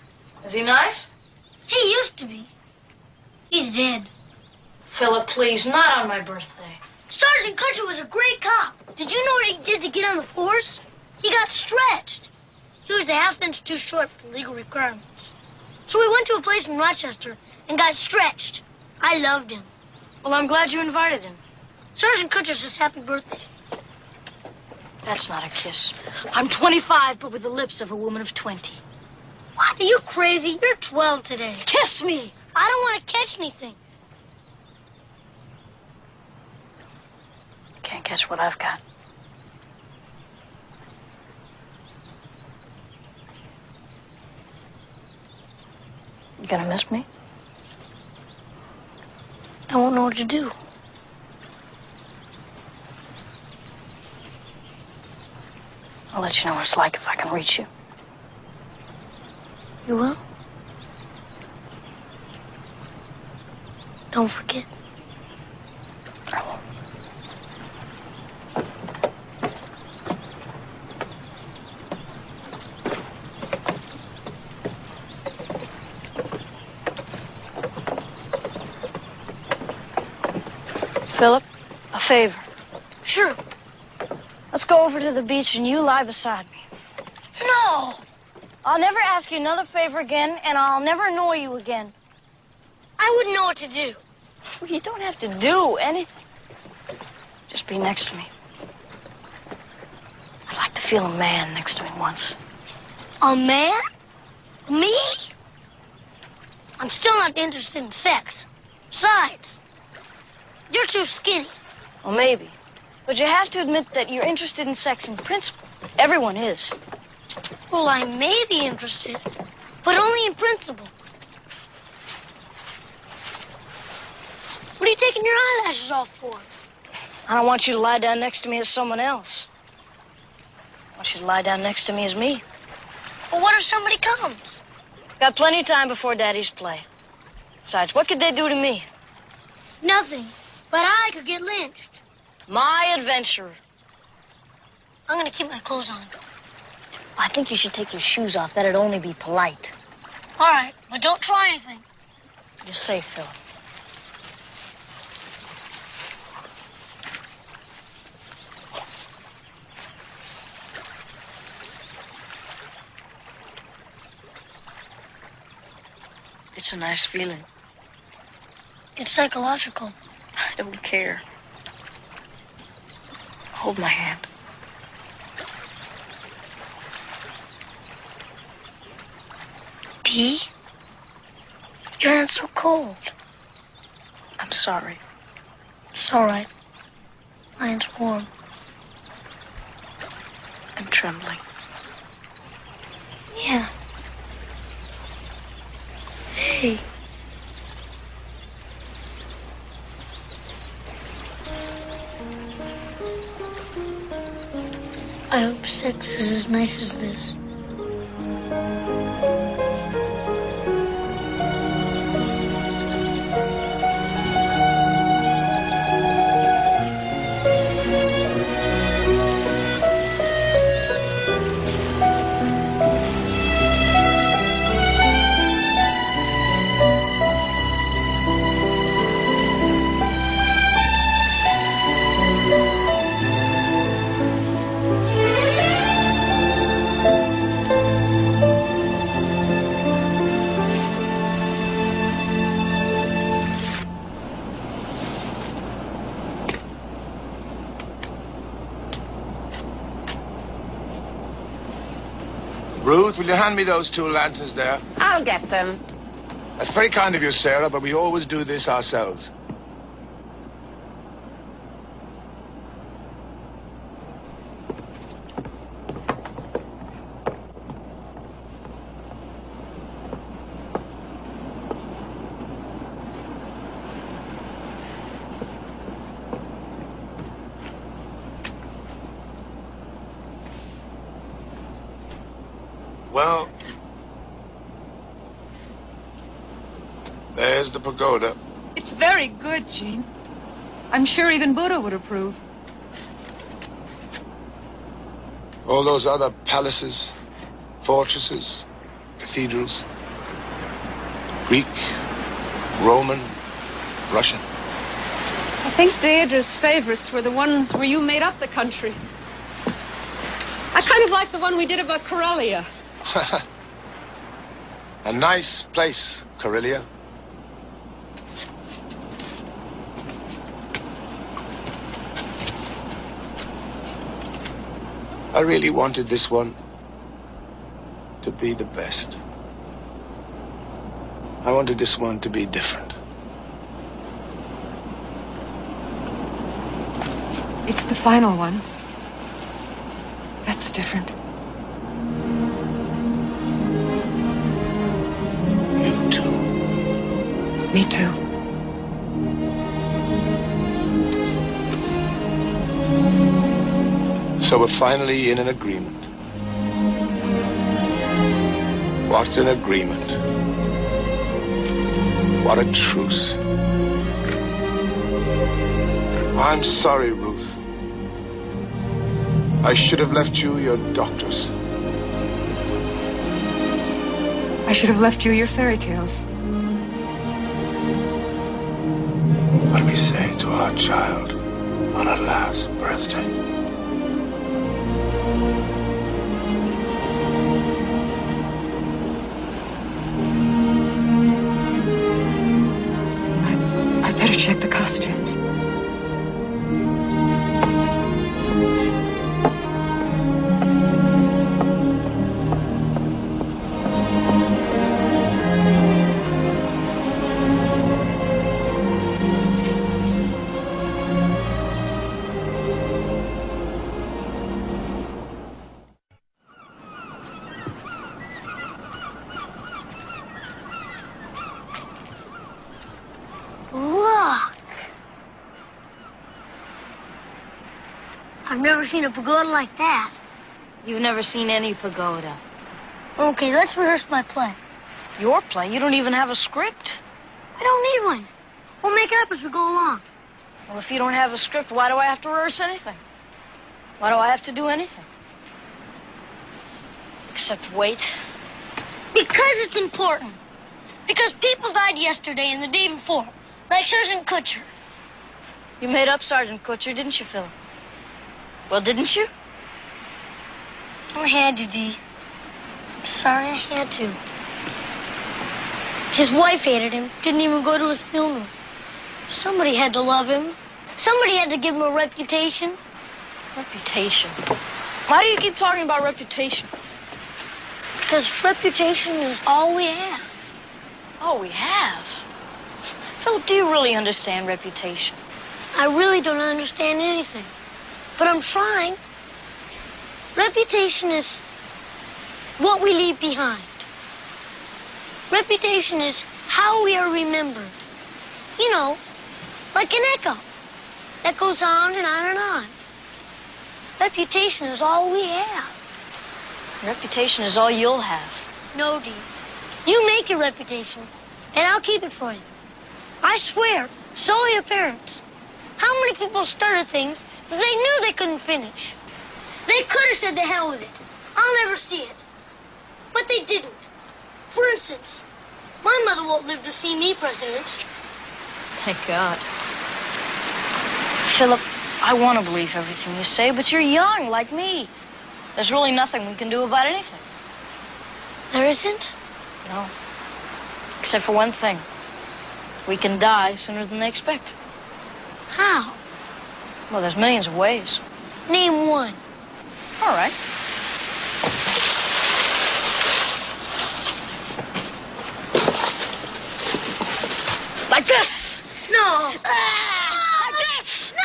Is he nice? He used to be. He's dead. Philip, please, not on my birthday. Sergeant Kutcher was a great cop. Did you know what he did to get on the force? He got stretched. He was a half-inch too short for the legal requirements. So we went to a place in Rochester and got stretched. I loved him. Well, I'm glad you invited him. Sergeant Kutcher says happy birthday. That's not a kiss. I'm 25, but with the lips of a woman of 20. What? Are you crazy? You're 12 today. Kiss me! I don't want to catch anything. Can't catch what I've got. You gonna miss me? I won't know what to do. I'll let you know what it's like if I can reach you. You will? Don't forget. I won't. Philip, a favor. Sure. Let's go over to the beach and you lie beside me. No! I'll never ask you another favor again, and I'll never annoy you again. I wouldn't know what to do. You don't have to do anything. Just be next to me. I'd like to feel a man next to me once. A man? Me? I'm still not interested in sex. Besides, you're too skinny. Well, maybe. But you have to admit that you're interested in sex in principle. Everyone is. Well, I may be interested, but only in principle. What are you taking your eyelashes off for? I don't want you to lie down next to me as someone else. I want you to lie down next to me as me. But what if somebody comes? Got plenty of time before Daddy's play. Besides, what could they do to me? Nothing. But I could get lynched. My adventurer. I'm gonna keep my clothes on. I think you should take your shoes off. That'd only be polite. All right, but don't try anything. You're safe, Phil. It's a nice feeling. It's psychological. I don't care. Hold my hand. Dee? Your hand's so cold. I'm sorry. It's all right. My hand's warm. I'm trembling. Yeah. Hey. I hope sex is as nice as this. Ruth, will you hand me those 2 lanterns there? I'll get them. That's very kind of you, Sarah, but we always do this ourselves. Well, there's the pagoda. It's very good, Jean. I'm sure even Buddha would approve. All those other palaces, fortresses, cathedrals. Greek, Roman, Russian. I think Deirdre's favorites were the ones where you made up the country. I kind of like the one we did about Corellia. A nice place, Corellia. I really wanted this one to be the best. I wanted this one to be different. It's the final one. That's different. You too. Me too. So we're finally in an agreement. What an agreement. What a truce. I'm sorry, Ruth. I should have left you your doctors. I should have left you your fairy tales. What do we say to our child on her last birthday? I better check the costumes. I've never seen a pagoda like that. You've never seen any pagoda. Okay, let's rehearse my play. Your play? You don't even have a script. I don't need one. We'll make it up as we go along. Well, if you don't have a script, why do I have to rehearse anything? Why do I have to do anything? Except wait. Because it's important. Because people died yesterday and the day before. Like Sergeant Kutcher. You made up Sergeant Kutcher, didn't you, Philip? Well, didn't you? I had to, Dee. I'm sorry, I had to. His wife hated him, didn't even go to his funeral. Somebody had to love him. Somebody had to give him a reputation. Reputation? Why do you keep talking about reputation? Because reputation is all we have. All we have? Philip, do you really understand reputation? I really don't understand anything. But I'm trying. Reputation is what we leave behind. Reputation is how we are remembered. You know, like an echo that goes on and on and on. Reputation is all we have. Reputation is all you'll have. No, Dee. You make your reputation, and I'll keep it for you. I swear, so will your parents. How many people started things that they knew they couldn't finish? They could have said to hell with it. I'll never see it. But they didn't. For instance, my mother won't live to see me president. Thank God. Philip, I want to believe everything you say, but you're young, like me. There's really nothing we can do about anything. There isn't? No. Except for one thing. We can die sooner than they expect. How? Well, there's millions of ways. Name one. All right. Like this! No. Like this! No!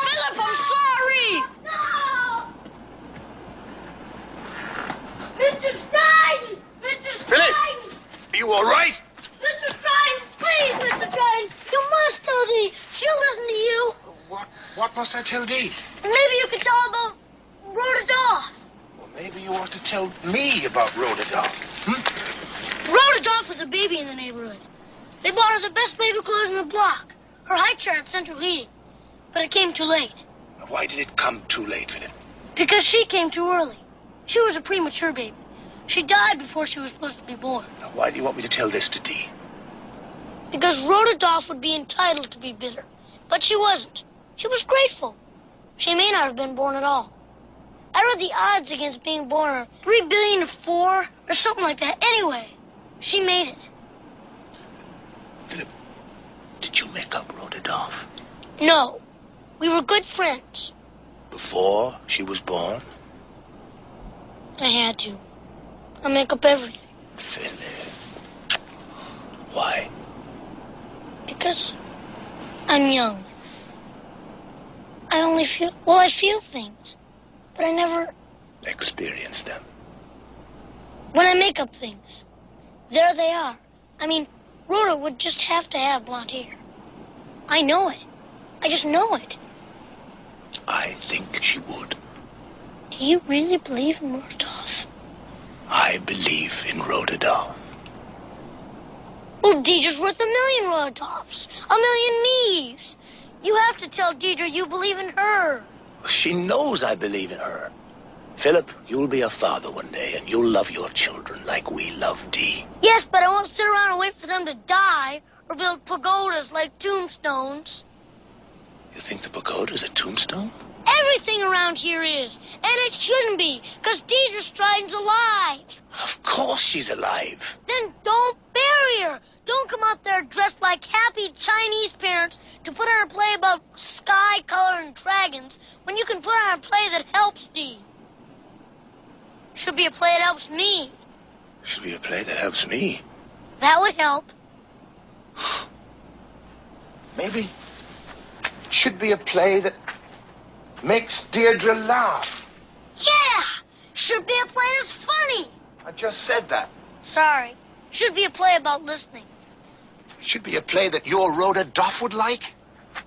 Philip, I'm sorry! No! Mr. Stein! Mr. Philip! Stein! Are you all right? Mr. Stein! Please, Mr. Stein! You must tell Dee. She'll listen to you. What must I tell Dee? And maybe you could tell her about Rhoda Doff. Well, maybe you ought to tell me about Rhoda Doff. Rhoda Doff was a baby in the neighborhood. They bought her the best baby clothes in the block. Her high chair had central heating. But it came too late. Why did it come too late, Philip? Because she came too early. She was a premature baby. She died before she was supposed to be born. Now, why do you want me to tell this to Dee? Because Rhoda Doff would be entitled to be bitter. But she wasn't. She was grateful. She may not have been born at all. I read the odds against being born are 3 billion to 4 or something like that. Anyway, she made it. Philip, did you make up Rhoda Doff? No. We were good friends. Before she was born? I had to. I make up everything. Philip. Why? Because I'm young. I only feel... Well, I feel things. But I never... Experience them. When I make up things, there they are. I mean, Rhoda would just have to have blonde hair. I know it. I just know it. I think she would. Do you really believe in Rhoda Doff? I believe in Rhoda Doff. Well, Deidre's worth 1,000,000 Rhoda Doffs. 1,000,000 me's. You have to tell Deidre you believe in her. She knows I believe in her. Philip, you'll be a father one day, and you'll love your children like we love Dee. Yes, but I won't sit around and wait for them to die or build pagodas like tombstones. You think the pagoda's a tombstone? Everything around here is, and it shouldn't be, because Deidre Striden's alive. Of course she's alive. Then don't bury her. Don't come out there dressed like happy Chinese parents to put on a play about sky, color, and dragons when you can put on a play that helps Dee. Should be a play that helps me. Should be a play that helps me. That would help. Maybe it should be a play that makes Deirdre laugh. Yeah! Should be a play that's funny. I just said that. Sorry. Should be a play about listening. It should be a play that your Rhoda Doff would like.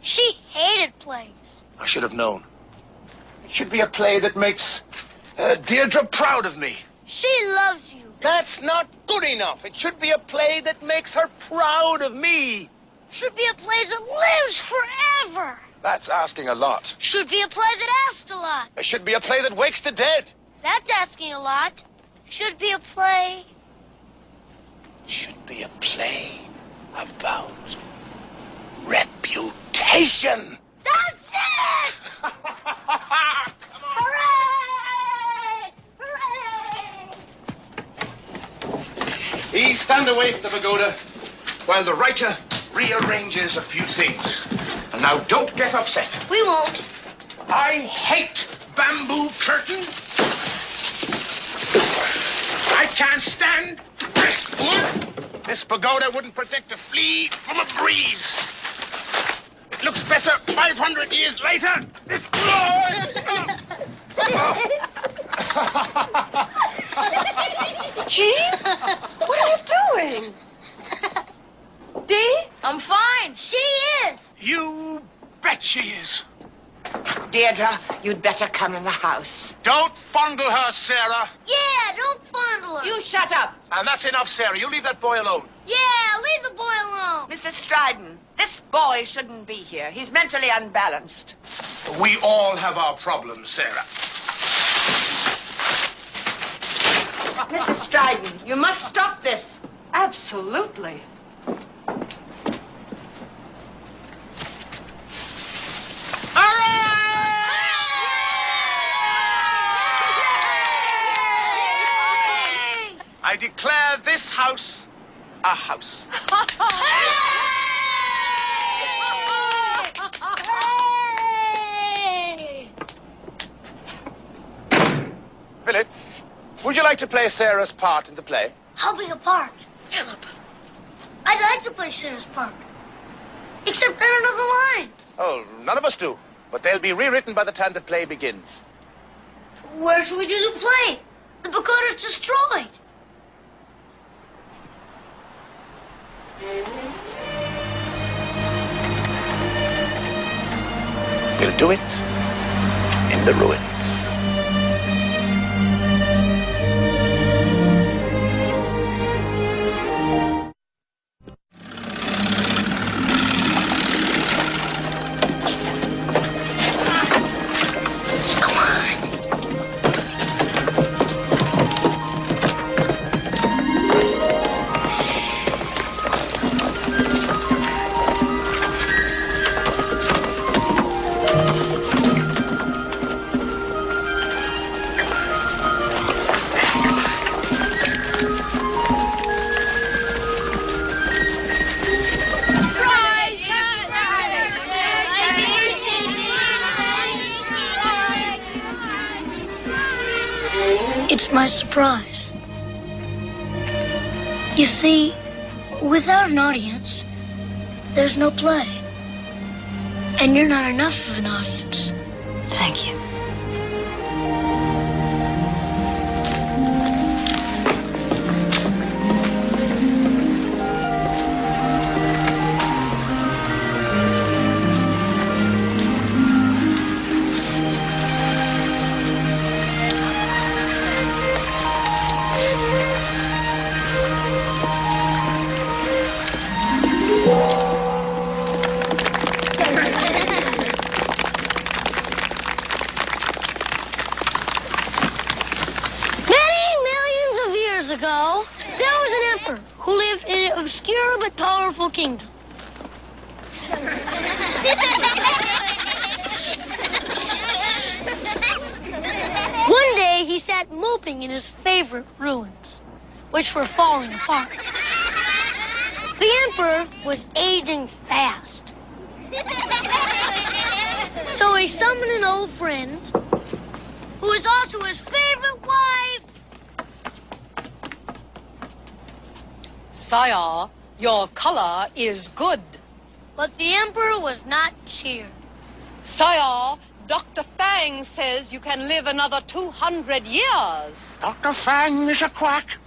She hated plays. I should have known. It should be a play that makes Deirdre proud of me. She loves you. That's not good enough. It should be a play that makes her proud of me. Should be a play that lives forever. That's asking a lot. Should be a play that asks a lot. It should be a play that wakes the dead. That's asking a lot. Should be a play. Should be a play about reputation. That's it! Hooray! Hooray! Stand away from the pagoda while the writer rearranges a few things. And now don't get upset. We won't. I hate bamboo curtains. I can't stand this wood. This pagoda wouldn't protect a flea from a breeze. It looks better 500 years later. Jean? What are you doing? Dee? I'm fine. She is. You bet she is. Deirdre, you'd better come in the house. Don't fondle her, Sarah. Yeah, don't fondle her. You shut up. And that's enough, Sarah. You leave that boy alone. Yeah, leave the boy alone. Mrs. Stryden, this boy shouldn't be here. He's mentally unbalanced. We all have our problems, Sarah. Mrs. Stryden, you must stop this. Absolutely. I declare this house a house. Philip, would you like to play Sarah's part in the play? How big a part? Philip. I'd like to play Sarah's part. Except I don't know the lines. Oh, none of us do. But they'll be rewritten by the time the play begins. Where should we do the play? The pagoda's destroyed. We'll do it in the ruins. It's my surprise. You see, without an audience, there's no play. And you're not enough of an audience. Thank you. Ago, there was an emperor who lived in an obscure but powerful kingdom. One day, he sat moping in his favorite ruins, which were falling apart. The emperor was aging fast. So he summoned an old friend, who was also his favorite wife. Sire, your color is good. But the emperor was not cheered. Sire, Dr. Fang says you can live another 200 years. Dr. Fang is a quack.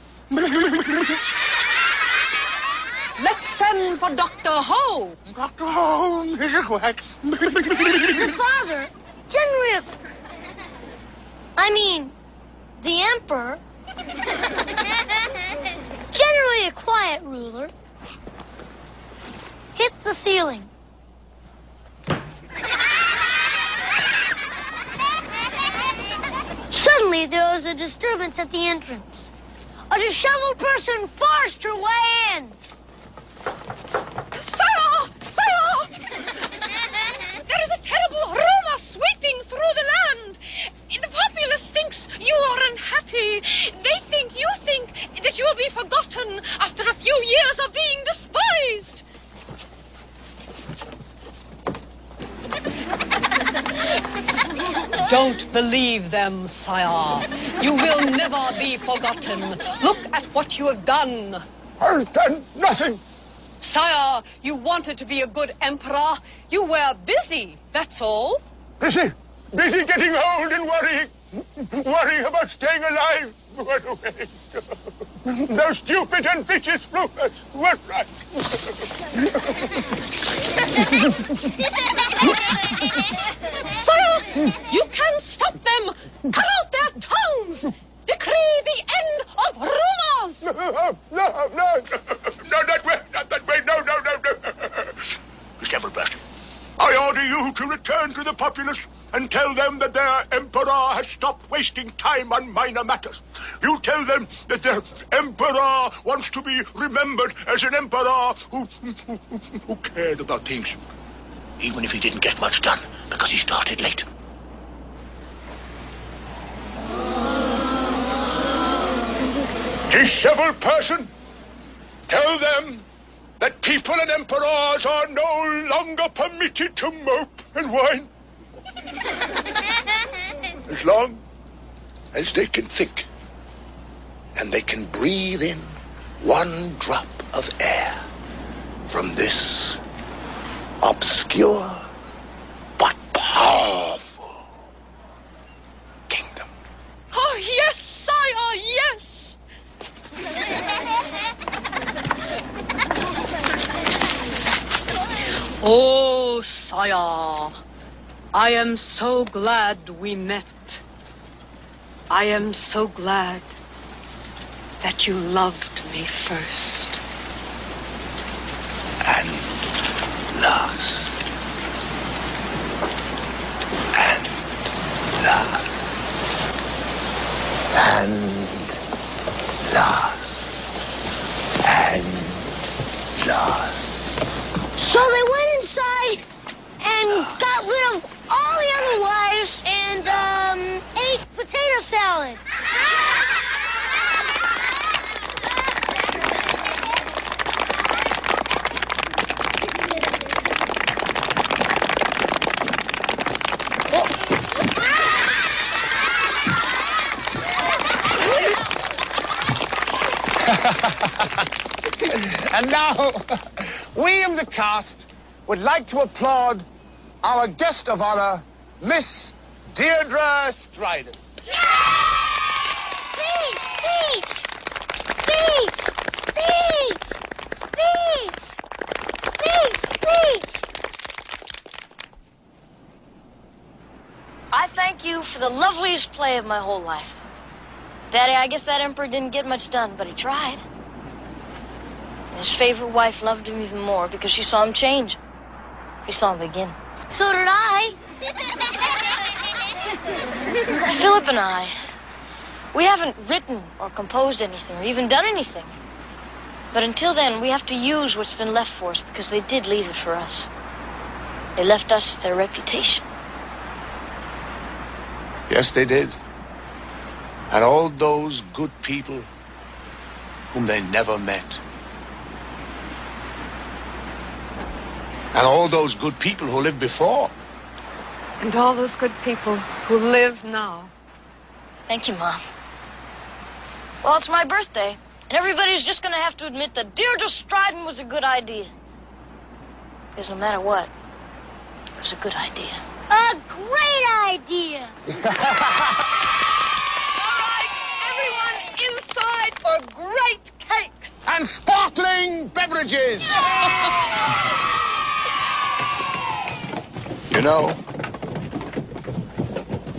Let's send for Dr. Ho. Dr. Ho is a quack. But Father, generally, the Emperor, generally a quiet ruler, hit the ceiling. Suddenly, there was a disturbance at the entrance. A disheveled person forced her way in. Sire! Sire! There is a terrible rumor sweeping through the land. The populace thinks you are unhappy. They think you think that you will be forgotten after a few years of being despised. Don't believe them, sire. You will never be forgotten. Look at what you have done. I've done nothing. Sire, you wanted to be a good emperor. You were busy, that's all. Busy getting old and worrying about staying alive. What a way. Those stupid and vicious rulers were right. Sire, you can stop them. Cut out their tongues. Decree the end of rumors. No, not that way, no. Mr. Everbest, I order you to return to the populace and tell them that their emperor has stopped wasting time on minor matters. You tell them that their emperor wants to be remembered as an emperor who cared about things, even if he didn't get much done because he started late. Disheveled person, tell them that people and emperors are no longer permitted to mope and whine. As long as they can think and they can breathe in one drop of air from this obscure but powerful kingdom. Oh, yes, sire, yes. Oh, sire, I am so glad we met. I am so glad that you loved me first. And last. And last. And last. And last. So they went inside and got rid of all the other wives and ate potato salad. And now, we of the cast would like to applaud our guest of honor, Miss Deirdre Stryden. Speech! I thank you for the loveliest play of my whole life. Daddy, I guess that emperor didn't get much done, but he tried. And his favorite wife loved him even more because she saw him change. She saw him begin. So did I. Philip and I, we haven't written or composed anything or even done anything. But until then, we have to use what's been left for us because they did leave it for us. They left us their reputation. Yes, they did. And all those good people whom they never met. And all those good people who lived before. And all those good people who live now. Thank you, Mom. Well, it's my birthday, and everybody's just going to have to admit that Deirdre Stryden was a good idea. Because no matter what, it was a good idea. A great idea. All right, everyone inside for great cakes. And sparkling beverages! You know,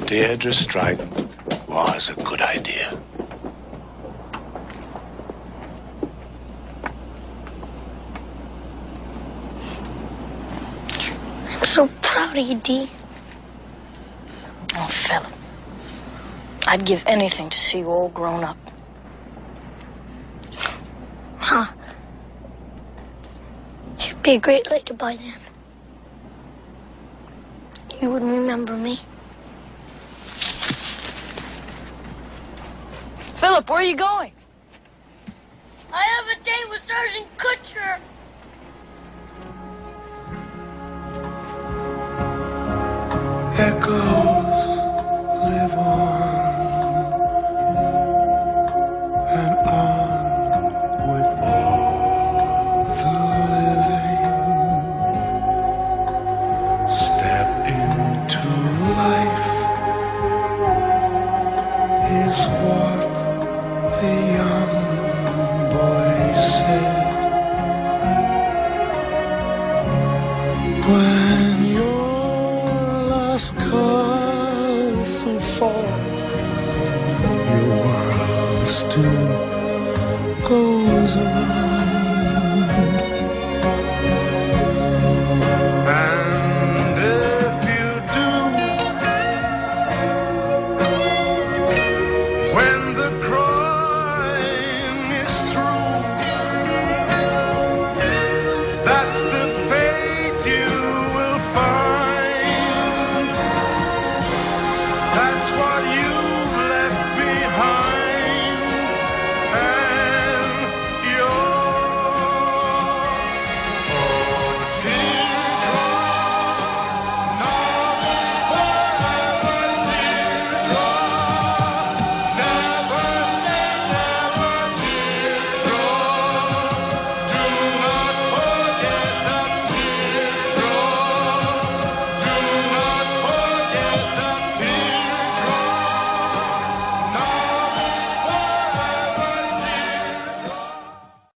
Deirdre Stryden was a good idea. I'm so proud of you, Dee. Oh, Philip. I'd give anything to see you all grown up. Huh. You'd be a great lady by then. You would remember me. Philip, where are you going? I have a date with Sergeant Kutcher. Echoes live on and on with all the living. Step into life is what the young boy said. When your last castle falls, your world still goes